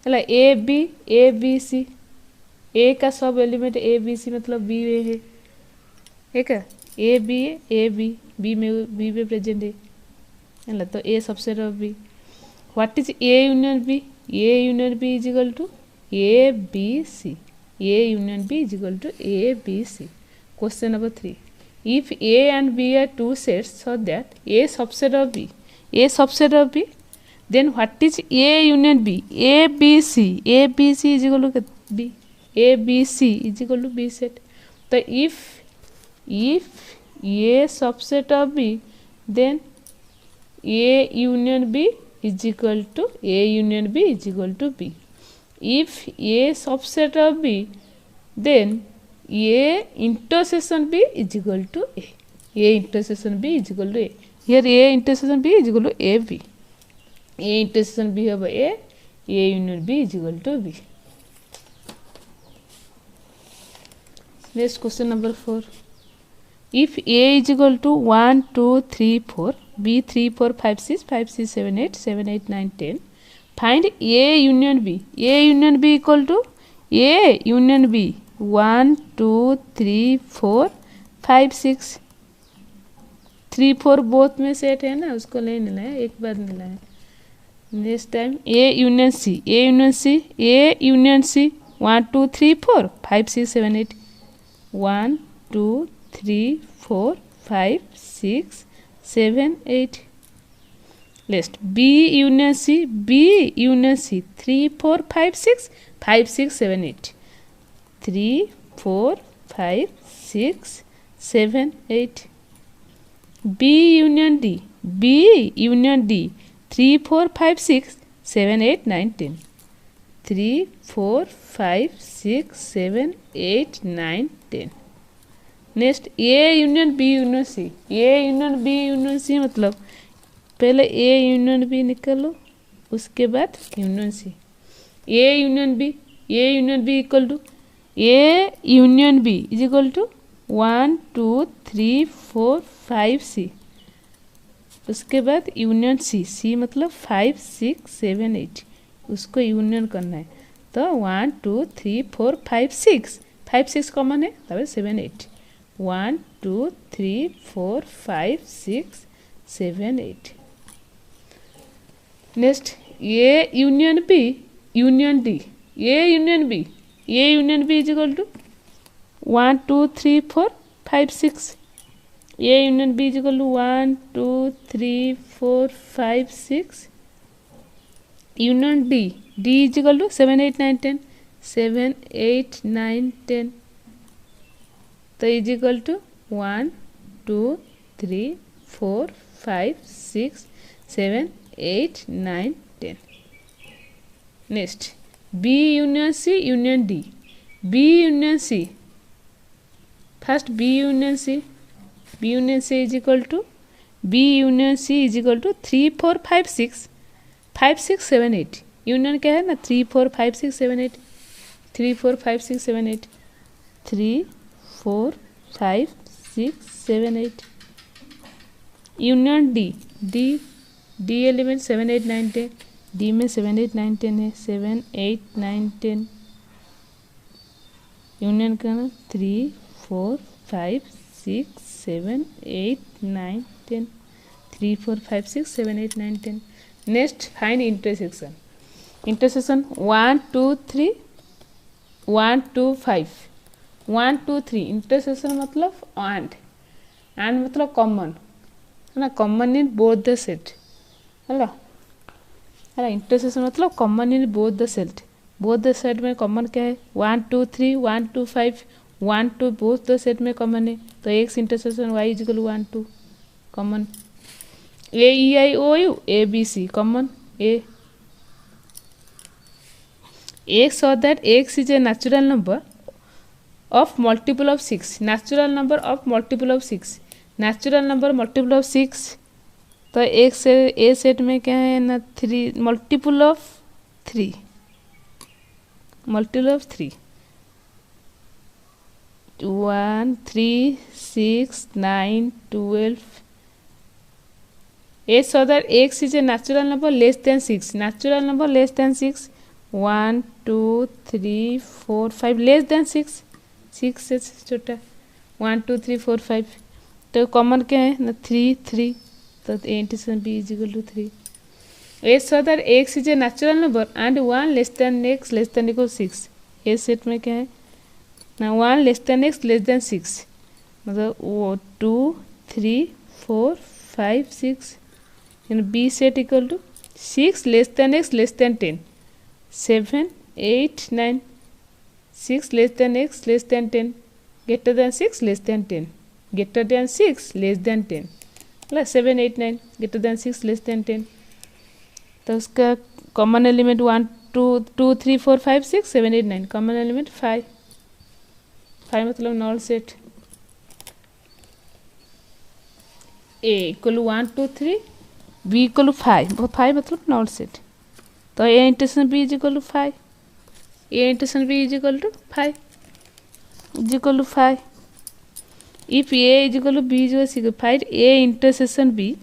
है a b c a का सब element a b c मतलब b में है ठीक है a b में present है तो a subset of b what is a union b is equal to a b c a union b is equal to a b c question number 3 if a and b are two sets so that a subset of b then what is a union b a b c is equal to b a b c is equal to b set so if a subset of b then a union b is equal to b if a subset of b then a intersection b is equal to a intersection b is equal to a here a intersection b is equal to a b a intersection b of a union b is equal to b. Next question number 4 if a is equal to 1 2 3 4 b 3 4 5 6 5 6 7 8 7 8 9 10 find a union b equal to a union b 1 2 3 4 5 6 3 4 both में set है ना उसको ले लेना है एक बार लेना है next time a union c 1 2 3 4 5 6 7 8 1 2 3 4 5 6 7 8 Next b union c 3 4 5 6 5 6 7 8 3 4 5 6 7 8 b union d 3 4 5 6 7 8 9 10 3 4 5 6 7 8 9 10 next A union B union C मतलब पहले ए यूनियन बी निकालो उसके बाद union C A union B equal to A union B is equal to 1 2 3 4 5 C उसके बाद union C मतलब 5 6 7 8 उसको union करना है तो 1 2 3 4 5 6 कॉमन है तब 7 8 1 2 3 4 5 6 7 8 next A union B union D A union B is equal to 1 2 3 4 5 6 A union B is equal to 1 2 3 4 5 6 union D is equal to 7 8 9 10 7 8 9 10 तो is equal to 1 2 3 4 5 6 7 8 9 10. Next, B union C union D. B union C. First B union C. B union C is equal to 3 4 5 6 5 6 7 8. Union क्या है ना 3 4 5 6 7 8 3 4 5 6 7 8 3 4 5 6 7 8. Union D element 7 8 9 10. D में 7 8 9 10 है 7 8 9 10. Union का ना 3 4 5 6 7 8 9 10. 3 4 5 6 7 8 9 10. Next find intersection. Intersection 1 2 3 1 2 5 1 2 3. Intersection मतलब and मतलब common है ना, common in both the set है इंटरसेक्शन मतलब common in both the set. Both the set में कॉमन क्या है 1 2 3 1 2 5 1 2 बोथ द सेट में कॉमन है तो x intersection y is equal 1 2 common. A E I O U A B C common A. X so that X is a natural number of multiple of 6. Natural number of multiple of 6. Natural number multiple of 6. तो X से A set में क्या है ना 3 multiple of 3. multiple of 3 1 3 6 9 12. A so that X is a natural number less than 6. Natural number less than 6. 1 2 3 4 5 less than 6 से छोटा 1 2 3 4 5. तो common क्या है ना 3 3 तो intersection B is equal to 3. A so that x is a natural number and 1 less than x less than equal 6. A set में क्या है ना 1 less than x less than 6 मतलब वो 2 3 4 5 6. B set equal to 6 less than x less than 10 7 8 9. 6 less than x less than 10 greater than 6 less than 10 greater than 6 less than 10 मतलब 7 8 9 greater than 6 less than 10. तो उसका common element 1 2 2 3 4 5 6 7 8 9 common element 5 मतलब null set. A equal 1 2 3 B equal 5 मतलब null set. तो A intersection B is equal to 5. A intersection B is equal to 5 if A is equal to B is equal 5 A intersection B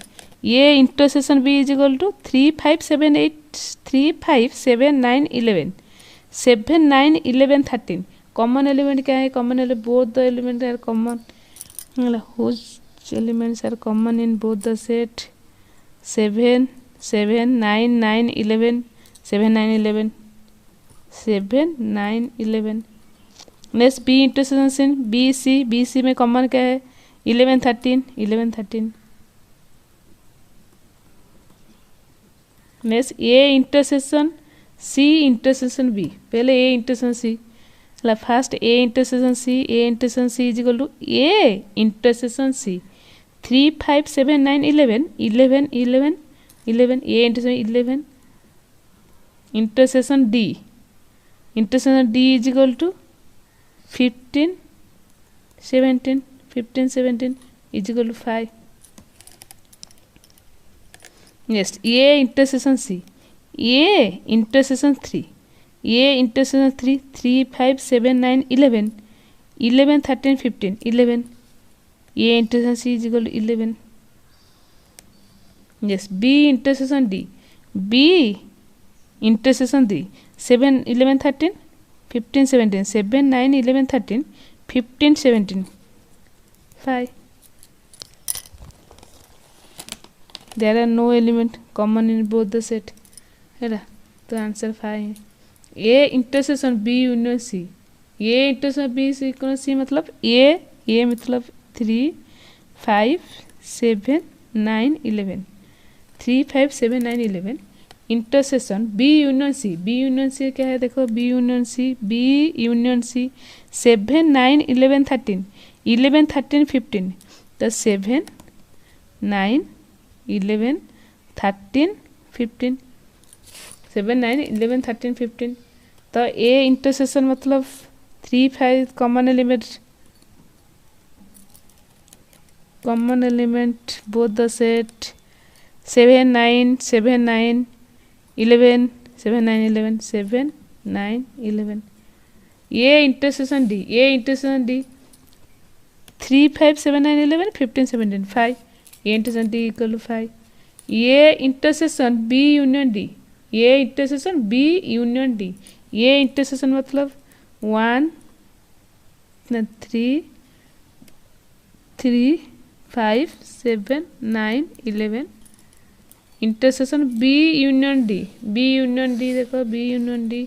is equal to 3 5 7 8 3 5 7 9 11 7 9 11 13. Common element क्या है common element both the element are common whose elements are common in both the set 7 7 9 9 11 7 9 11 7 9 11. Next B intersection B C में common क्या है 11 13. Next A intersection C B. पहले A intersection C मतलब first A intersection C is equal to A intersection C 3 5 7 9 11 11 11 11 A intersection 11. Intersection D is equal to 15 17 is equal to 5. Next A intersection C A intersection 3 3 5 7 9 11 11 13 15 11 A intersection C is equal to 11. Yes B intersection D intersection D 7 11 13 15 17 7 9 11 13 15 17 5. There are no element common in both the set है तो answer 5 है. A intersection B union C A intersection B union C मतलब A मतलब 3 5 7 9 11 3 5 7 9 11. Intersection B union सी क्या है देखो B union सी 7 9 11 13 11 13 15. तो 7 9 11 13 15 7 9 11 13 15 तो ए इंटरसेक्शन मतलब 3 5 common element both the set 7 9 7 9 11 7 9 11 7 9 11 A intersection D 3 5 7 9 11 15 17 5 A intersection D equal to 5 A intersection B union D A intersection B union D ये intersection मतलब 1 3 3 5 7 9 11 intersection B union D देखो B union D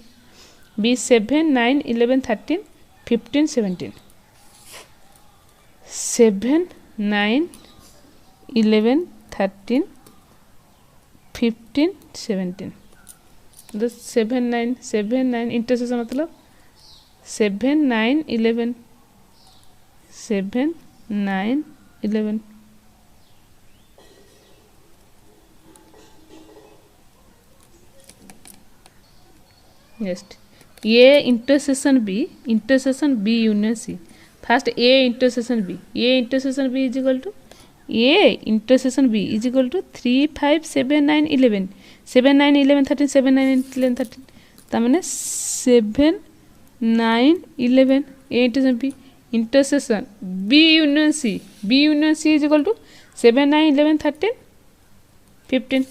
B 7 9 11 13 15 17 7 9 11 13 15 17 तो 7 9 intersection मतलब 7 9 11 7 9 11 next ये intersection B union C first A intersection B is equal to A intersection B is equal to 3 5 7 9 11 7 9 11 13 7 9 11 13 तमाने 7 9 11 A intersection B union C is equal to 7 9 11 13 15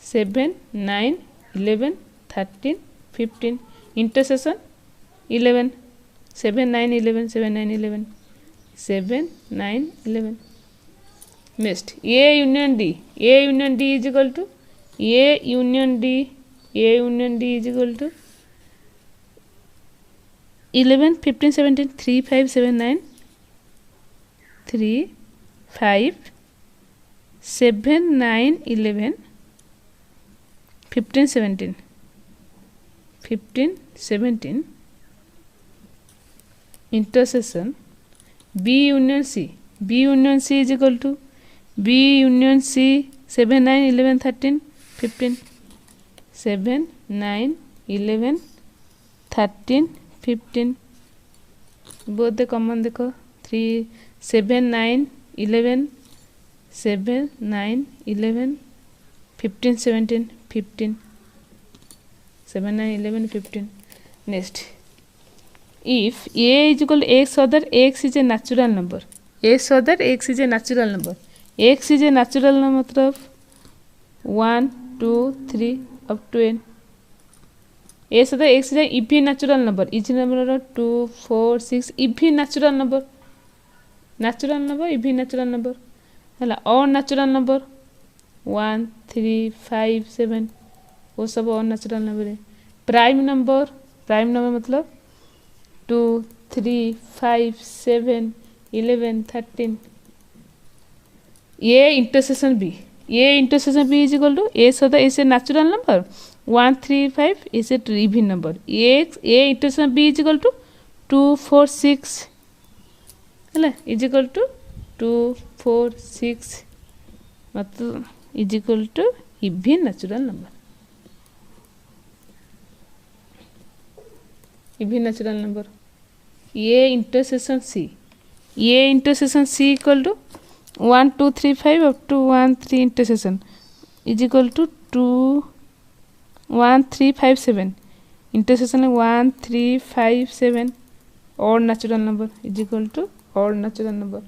7 9 11 13 15 intersection 11 7 9 11 7 9 11 7 9 11 next A union D is equal to A union D is equal to 11 15 17 3 5 7 9 3 5 7 9 11 15 17 intersection B union C is equal to B union C 7 9 11 13 15 7 9 11 13 15 both the common देखो 3 7 9 11 7 9 11 15 17 15 7 9 11 15 next if a is equal to x other x is a natural number x other x is a natural number x is a natural number मतलब 1 2 3 up to n x other x is a even natural number each number 2 4 6 even natural number even natural number है और natural number 1 3 5 7 वो सब और natural number है prime number मतलब 2 3 5 7 11 13 ये intersection B is equal to A सदा is a natural number 1 3 5 is a even number A intersection B is equal to 2 4 6 है इज इक्वल टू 2 4 6 मतलब is equal to even natural number even natural number ये intersection C equal to 1 2 3 5 up to 1 3 intersection is equal to 2 1 3 5 7 intersection 1 3 5 7 और natural number is equal to और natural number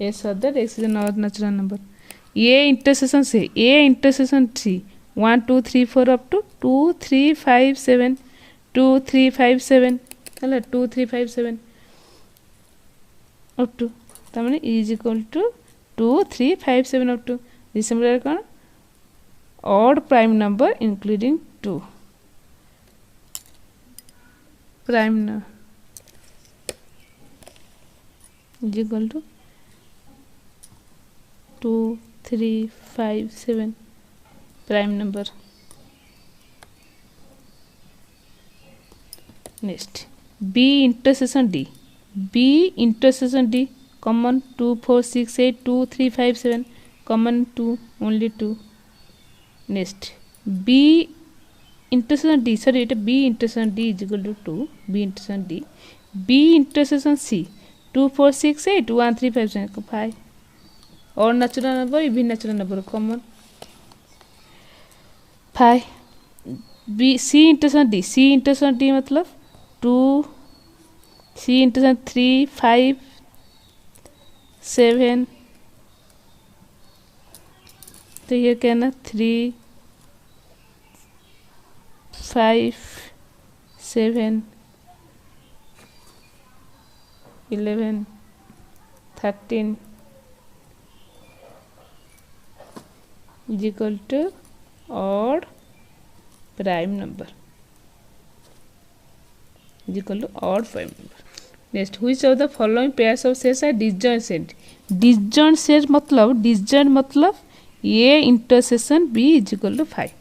as other x is not natural number ये intersection C 1 2 3 4 up to 2 3 5 7 2 3 5 7 है 2 3 5 7 up to तमाने is equal to 2 3 5 7 up to this number कौन odd prime number including 2 prime number is equal to 2 3 5 7 prime number next B B intersection D common 2 4 6 8 2 3 5 7 common 2 only 2. Next B intersection D, sorry it B intersection D is equal to 2, B intersection D. B intersection C 2 4 6 8 1 3 5 7 5 और natural number even natural number common 5. B C intersection D, C intersection D मतलब 2 C intersection 3 5 7, तो ये कहना 3 5 7 11 13 is equal to odd prime number, is equal to odd prime number. Next, which of the following pairs of sets are disjoint set? Disjoint set मतलब A intersection B is equal to 5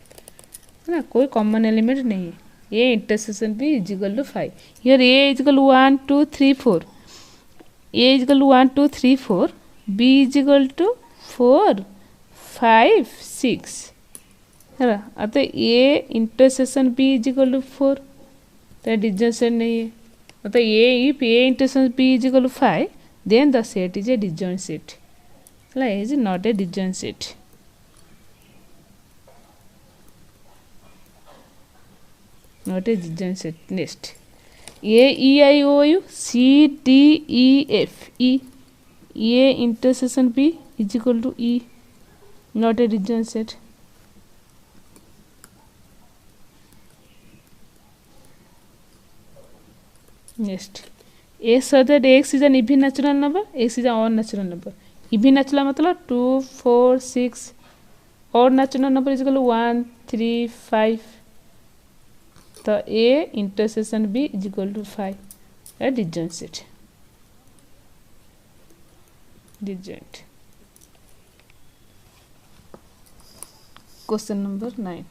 है ना, कोई common element नहीं है. A intersection B is equal to 5. Here A is equal to 1 2 3 4. A is equal to 1 2 3 4. B is equal to 4 5 6 है ना. अतः A intersection B is equal to 4 तो disjoint set नहीं है. अतः if A intersection B is equal to 5 then the set is a disjoint set. It is not a disjoint set. Not a disjoint set. Next, A E I O U C D E F E. A intersection B is equal to E. Not a disjoint set. Next, A so that X is an even natural number, X is an odd natural number. Even natural मतलब 2 4 6. Odd natural number is equal to 1 3 5. तो A intersection B is equal to 5. A disjoint set. Disjoint. Question number 9.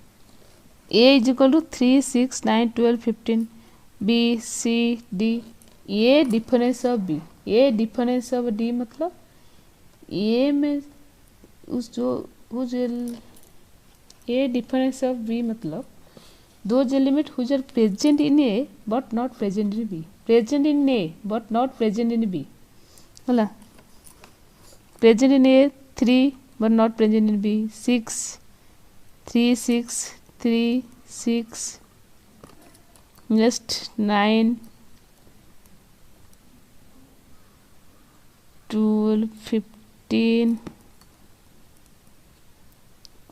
A is equal to 3 6 9 12 15. B C D. A difference of B. A difference of D मतलब A में A difference of B मतलब those elements which are present in A but not present in B. Present in A but not present in B. होला. Present in A 3 but not present in B. 6 3 6 3 6. Next 9 12 15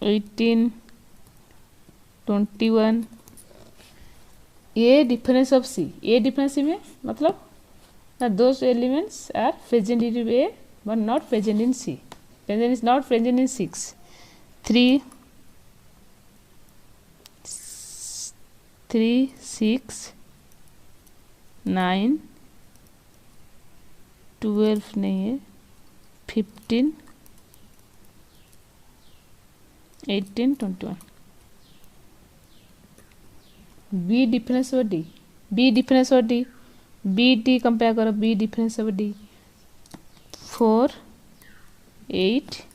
18 21. A difference of C. A difference में मतलब those elements are present in A but not present in C. Present is not present in 6. 3 6 9 12 नहीं है 15 18 21. B difference of D. B difference of D. B D compare करो. B difference of D 4 8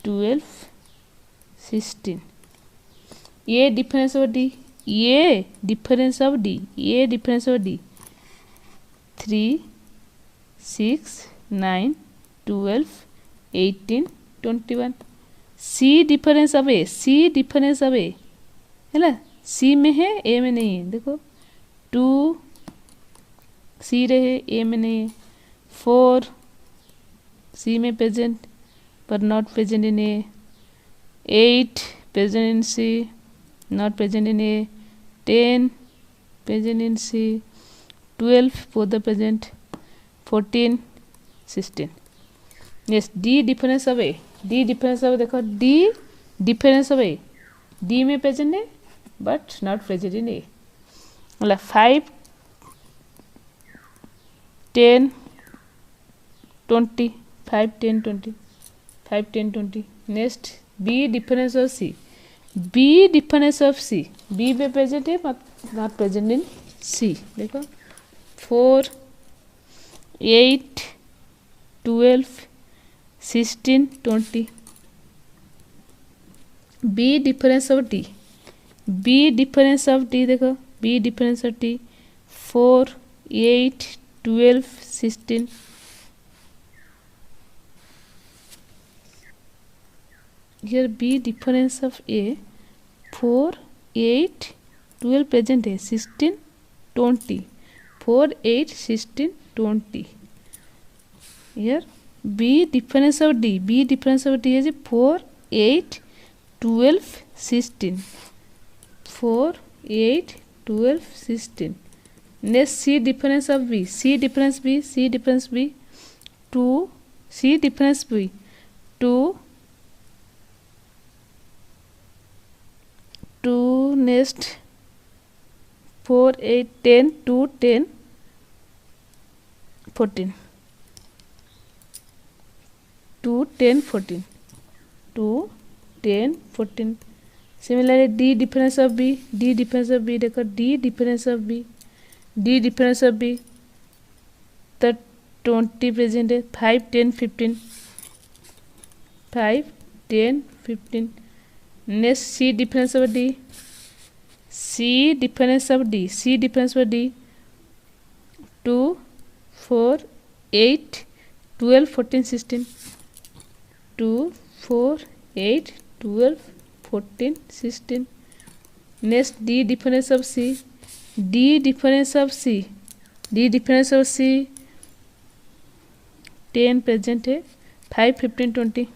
12 16. A difference of D. A difference of D. A difference of D 3 6 9 12 18 21. C difference of A. C difference of A है ना. C में है A में नहीं है. देखो 2 C रहे A में नहीं है. 4 C में प्रेजेंट पर not present in A. 8 present in C not present in A. 10 present in C. 12 both the present. 14 16. Yes, D difference of A. D difference of देखो D difference of A. D में present है but not present in A. मतलब 5 10 20 5 10 20 5 10 20. Next B difference of C. B difference of C. B में present है not present in C. देखो 4 8 12 16 20 b difference of d देखो b difference of d 4 8 12 16 here b difference of a 4 8 12 present है 16 20 4 8 16 20 here b difference of d is 4 8 12 16 4 8 12 16 next c difference of b 2 c difference b 2 next 4 8 10 2 10 14 2 10 14 2 10 14 similarly d difference of b देखो d difference of b तो 20 present है 5 10 15 5 10 15 next c difference of d 2 4 8 12 14 16 2 4 8 12 14 16 next d difference of c 10 present है 5 15 20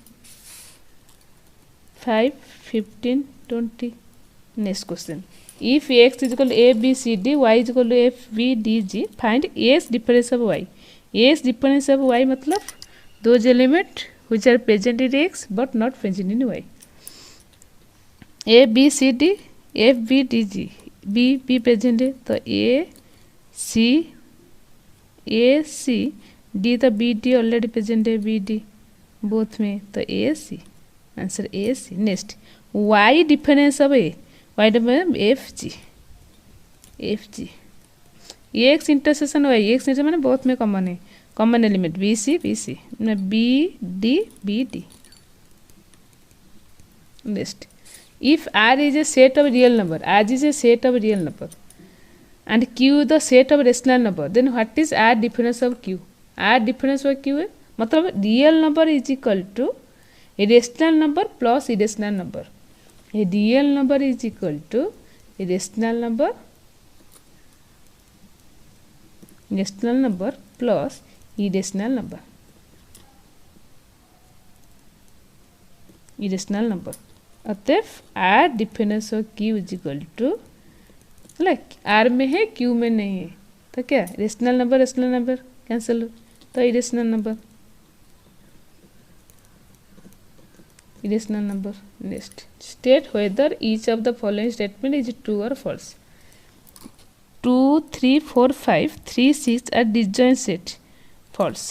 5 15 20 next question if x is equal to a b c d y is equal to f b d g find s difference of y मतलब those element which are present in x but not present in y a b c d f b d g b present है तो a c d तो b d already present है b d both में तो a c answer a c next y difference of a y difference f g x intersection y x intersection माने both में common है common element b c मतलब b d next if r is a set of real number and q the set of rational number then what is r difference of q है मतलब real number is equal to a rational number plus irrational number a real number is equal to a rational number plus irrational number अतः R difference of Q is equal to R में है Q में नहीं है तो क्या rational number cancel तो irrational number next state whether each of the following statement is true और false 2 3 4 5 3 6 are disjoint set false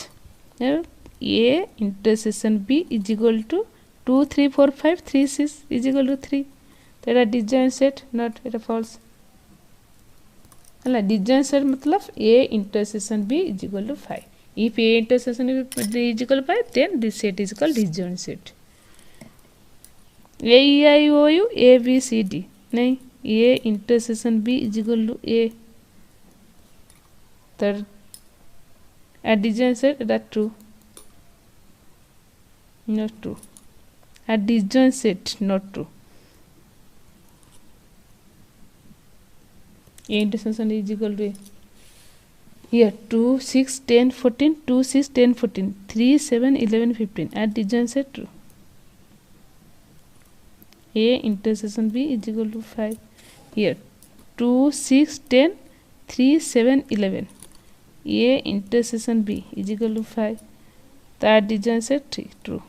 A intersection B is equal to 2 3 4 5 3 6 is equal to 3 तो ये डिसजॉइंट सेट नॉट ये false है disjoint set मतलब a intersection b is equal to 5 if a intersection b is equal to 5 then this set is called disjoint set a e i o u a b c d नहीं a intersection b is equal to a तो disjoint set that true not true a disjoint set not true a intersection is equal to a here 2 6 10 14 2 6 10 14 3 7 11 15 a disjoint set true a intersection b is equal to 5 here 2 6 10 3 7 11 a intersection b is equal to 5 तो a disjoint set true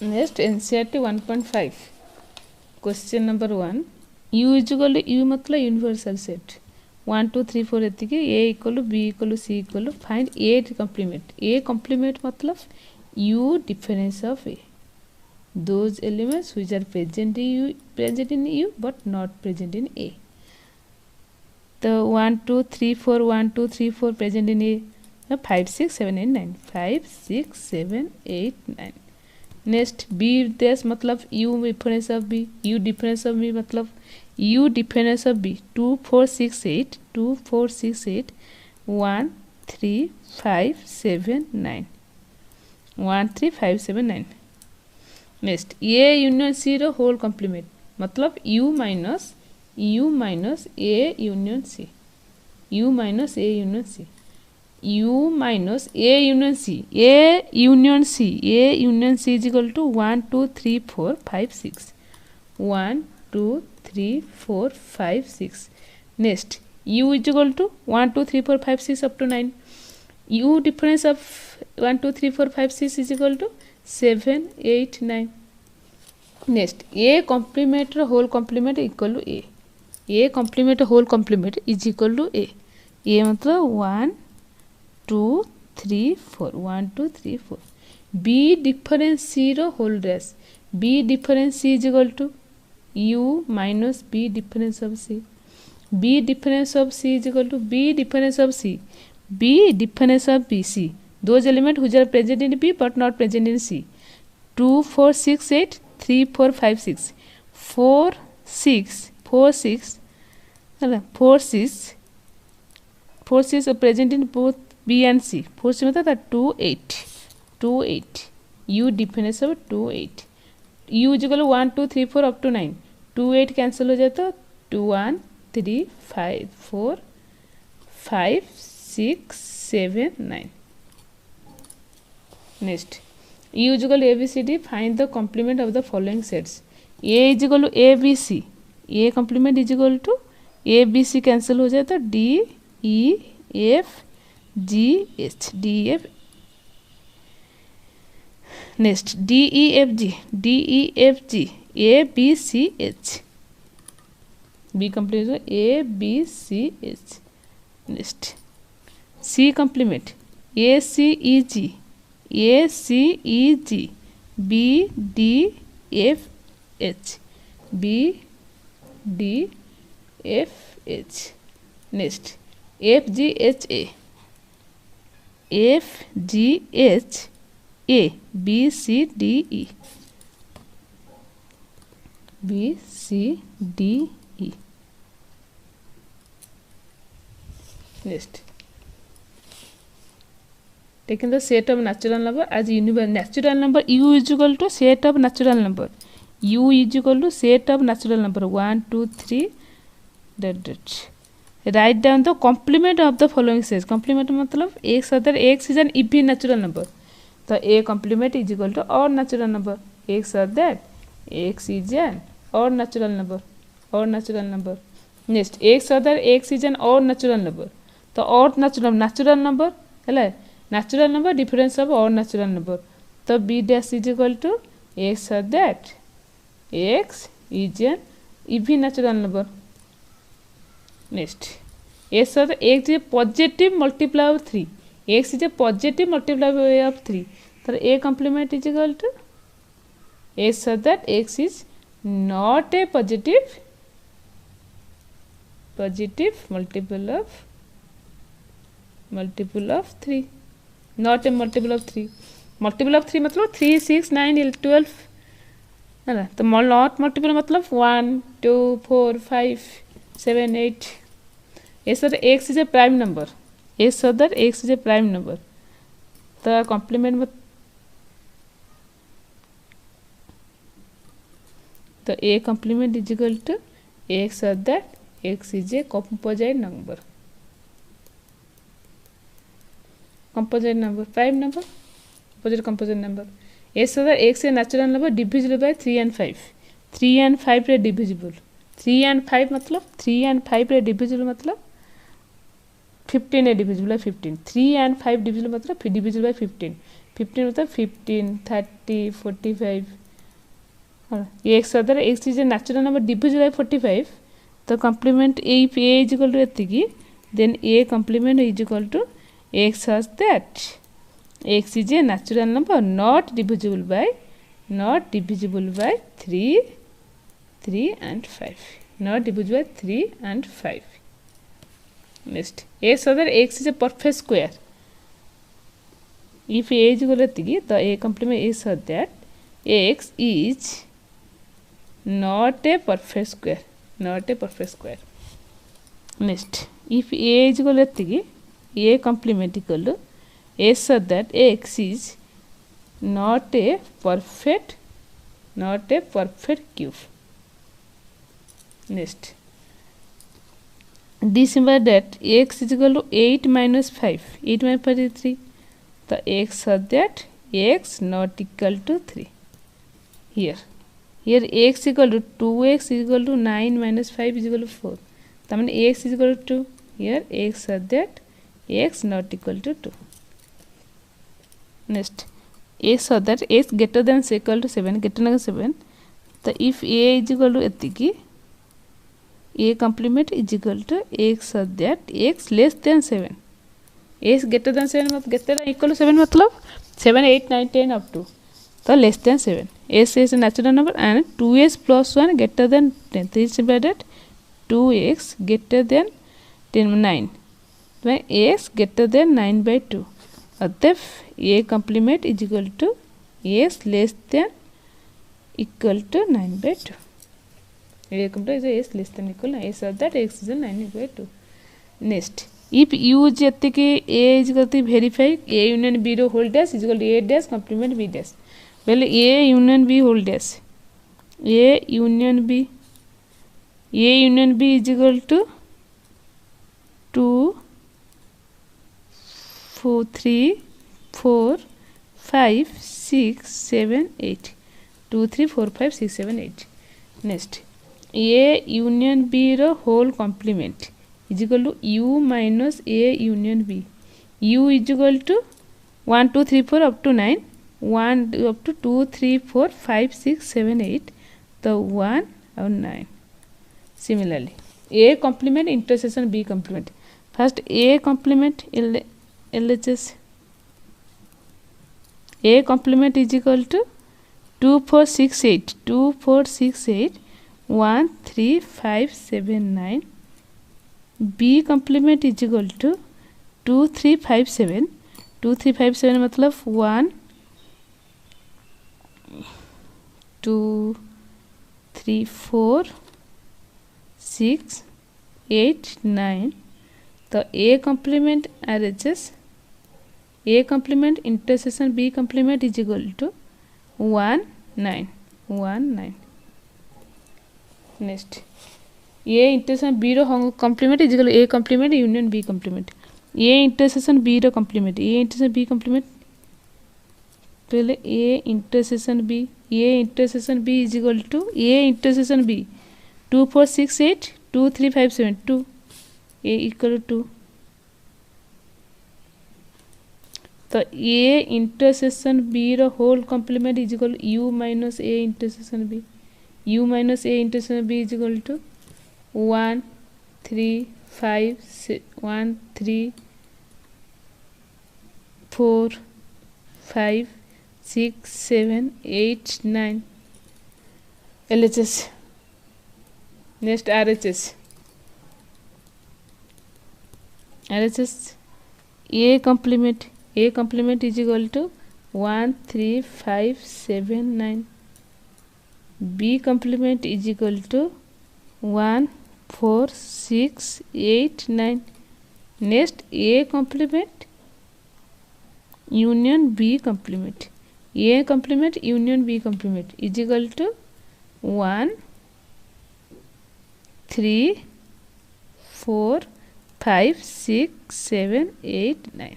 next NCERT 1.5 question number 1 u is equal to u मतलब universal set 1 2 3 4 एतिके a equal to b equal to c equal to find a complement मतलब u difference of a those elements which are present in u but not present in a तो 1 2 3 4 1 2 3 4 present in A 5 6 7 8 9 5 6 7 8 9 next B dash मतलब U difference of B U difference of B मतलब U difference of B 2 4 6 8 2 4 6 8 1 3 5 7 9 1 3 5 7 9 next A union C रो whole complement मतलब u minus A union C u minus A union C u minus A union C A union C is equal to 1 2 3 4 5 6 1 2 3 4 5 6 next u is equal to 1 2 3 4 5 6 up to 9 u difference of 1 2 3 4 5 6 is equal to 7 8 9 next A complement whole complement equal to A complement whole complement is equal to A मतलब 1 2 3 4 1 2 3 4 B difference C रो whole रेस B difference C is equal to u minus B difference of C B difference of C is equal to B difference of C B difference of B C those elements which are present in B but not present in C 2 4 6 8 3 4 5 6 4 6 4 6 4 6 4 6 are present in both B and C 4 6 मतलब 2 8 U difference of 2 8 U is equal 1 2 3 4 up to 9 2 8 cancel हो जाए तो 2 1 3 5 4 5 6 7 9 next E is equal to ABCD find the complement of the following sets A is equal to ABC A complement is equal to ABC cancel हो जाए तो D E F G H D F next D E F G A B C H B complement A B C H next C complement A C E G A C E G B D F H B D F H next F G H A F G H A B C D E B C D E next taking the set of natural number as universal natural number u is equal to set of natural number u is equal to set of natural number 1 2 3 dot write down the complement of the following sets complement मतलब x other x is an even natural number तो a complement is equal to odd natural number x other x is an odd natural number next x other x is an odd natural number तो odd natural number है natural number difference of odd natural number तो b dash is equal to x or that x is an even natural number next x or x is a positive multiplier of 3 x is a positive multiplier of 3 so a complement is equal to x or that x is not a positive multiple of 3 not a multiple of 3 मतलब 3 6 9 12 है ना तो not multiple मतलब 1 2 4 5 7 8 एस other x is a prime number तो complement में तो A complement is equal to x other x is a composite number prime number opposite composite number s other x is natural number divisible by 3 and 5 रे divisible 3 and 5 मतलब 3 and 5 रे divisible मतलब 15 है divisible by 15 3 and 5 divisible मतलब divisible by 15 मतलब 15 30 45 x other x is a natural number divisible by 45 तो complement a is equal to एतिकी then a complement is equal to x has that x is a natural number not divisible by 3 and 5 not divisible by 3 and 5 Next, A so that x is a perfect square. If A is equal to the A complement is so that x is not a perfect square. Not a perfect square. Next, if A is equal to the A complement equal to A so that x is not a perfect cube. Next, this implies that x is equal to 8 minus 5. 8 minus 5 is 3. The x so that x not equal to 3. Here x equal to 2x is equal to 9 minus 5 is equal to 4. That means x is equal to 2. Here x so that x not equal to 2. Next, a so that x greater than or equal to 7, greater than 7. So if a is equal to etiki, a complement is equal to x so that x less than 7. x greater than 7 मतलब greater than equal to 7 मतलब 7, 8, 9, 10 up to. So less than 7. S is a natural number and 2s plus 1 greater than 10. This is that 2x greater than 10, 9. When x greater than 9 by 2. अतः a complement is equal to x less than equal to 9 by 2. A complement is x less than equal to 9. So that x is 9 by 2. Next, if u is equal to a is equal to verify a union b whole dash is equal to a dash complement b dash. Well, a union b whole dash. A union b is equal to 2, 4, 3, 4, 5, 6, 7, 8. 2, 3, 4, 5, 6, 7, 8. Next, A union B रो whole complement is equal to U minus A union B. U is equal to 1, 2, 3, 4 up to 9. 1 up to 2, 3, 4, 5, 6, 7, 8. The 1 and 9. Similarly, A complement intersection B complement. First A complement LHS. A complement is equal to 2, 4, 6, 8. 2, 4, 6, 8. 1, 3, 5, 7, 9. B complement is equal to 2, 3, 5, 7. 2, 3, 5, 7 मतलब 1, 2, 3, 4, 6, 8, 9. तो A complement RHS. A complement intersection B complement is equal to 1, 9. 1, 9. Next, A intersection B row complement is equal to A complement union B complement. A intersection B row complement. A intersection B complement. पहले A intersection B. A intersection B is equal to A intersection B. 2, 4, 6, 8. 2, 3, 5, 7. 2. A equal to 2. तो A intersection B रो whole complement is equal to U minus A intersection B. U minus A intersection B is equal to 1, 3, 5, 6, 1, 3, 4, 5, 6, 7, 8, 9. LHS. Next RHS. RHS. A complement. A complement is equal to 1, 3, 5, 7, 9. B complement is equal to 1, 4, 6, 8, 9. Next, A complement union B complement. A complement union B complement is equal to 1, 3, 4, 5, 6, 7, 8, 9.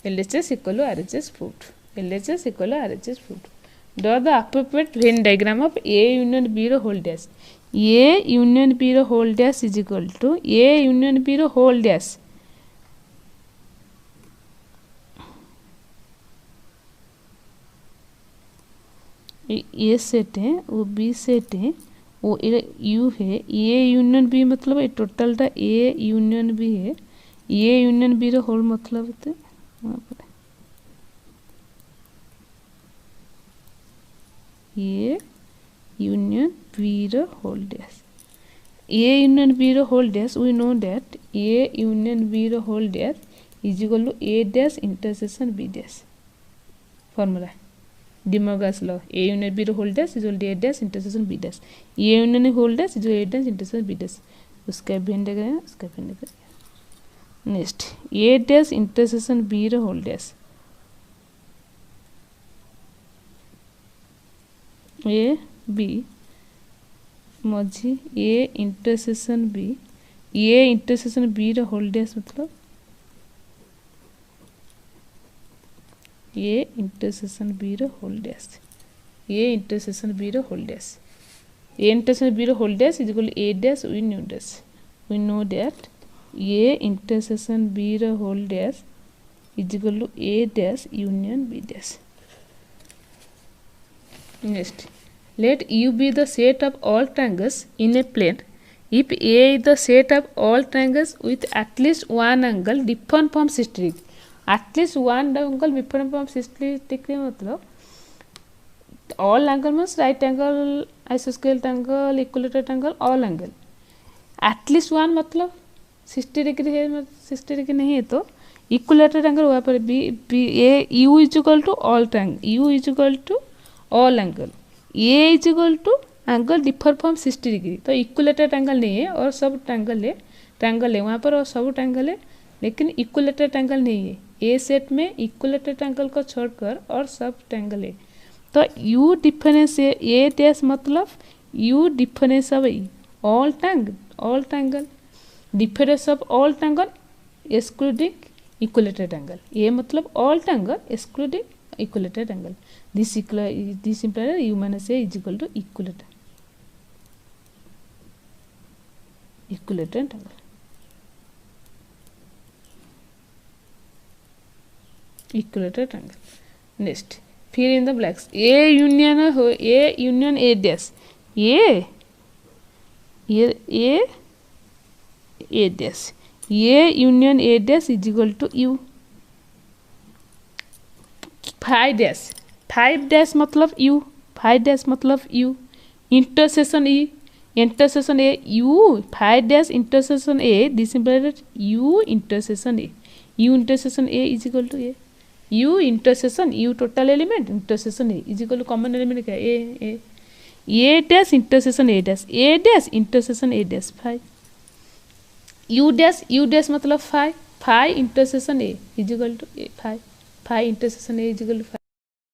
LHS equal to RHS proved. LHS equal to RHS proved. Draw the appropriate Venn diagram of A union B रो whole dash. A union B रो whole dash is equal to A union B रो whole dash. A set है वो B set है वो U है. A union B मतलब ये टोटल टा A union B है. A union B रो whole मतलब तो वहाँ पर A union B रो whole dash. A union B रो whole dash, we know that A union B रो whole dash is equal to A dash intersection B dash. Formula De Morgan's law. A union B रो whole dash is equal to A dash intersection B dash. A union whole dash is equal to A dash intersection B dash. उसका भी index है, उसका भी index है. Next A dash intersection B रो whole dash. A B मझी A intersection B, A intersection B रो whole dash मतलब A इंटरसेक्शन B रो whole dash, A intersection B रो whole dash, A intersection B रो whole dash is equal to A dash we new dash. We know that A intersection B रो whole dash is equal to A dash union B dash. Next let U be the set of all triangles in a plane if A is the set of all triangles with at least one angle different from 60 degree. At least one angle different from 60 degree मतलब all angle means right angle, isosceles angle, equilateral angle, all angle. At least one मतलब 60 degree है, 60 degree नहीं है तो equilateral angle वहाँ पर B A U is equal to all triangle, U is equal to all angle, A is equal to angle differ from 60 degree. तो equilateral angle नहीं है और सब ट्रायंगल है वहाँ पर और सब ट्रायंगल है लेकिन इक्विलेटरल एंगल नहीं है. ए सेट में इक्विलेटरल एंगल को छोड़कर और सब ट्रायंगल है. तो यू डिफरेंस ए डैश मतलब U difference of all triangle difference of all triangle excluding equilateral angle. A मतलब all triangle excluding equilateral angle. This implies u minus a is equal to equilateral angle. Equilateral angle. Next, fill in the blanks. A union A dash. A dash. A union A dash is equal to u. 5 dash मतलब u, 5 dash मतलब u, intersection E, intersection A, u 5 dash intersection A, this implies that u intersection A, u intersection A is equal to A, u intersection u total element intersection A is equal to common element क्या A dash intersection A dash intersection A dash 5, u dash मतलब 5 intersection A is equal to 5 intersection A is equal to 5.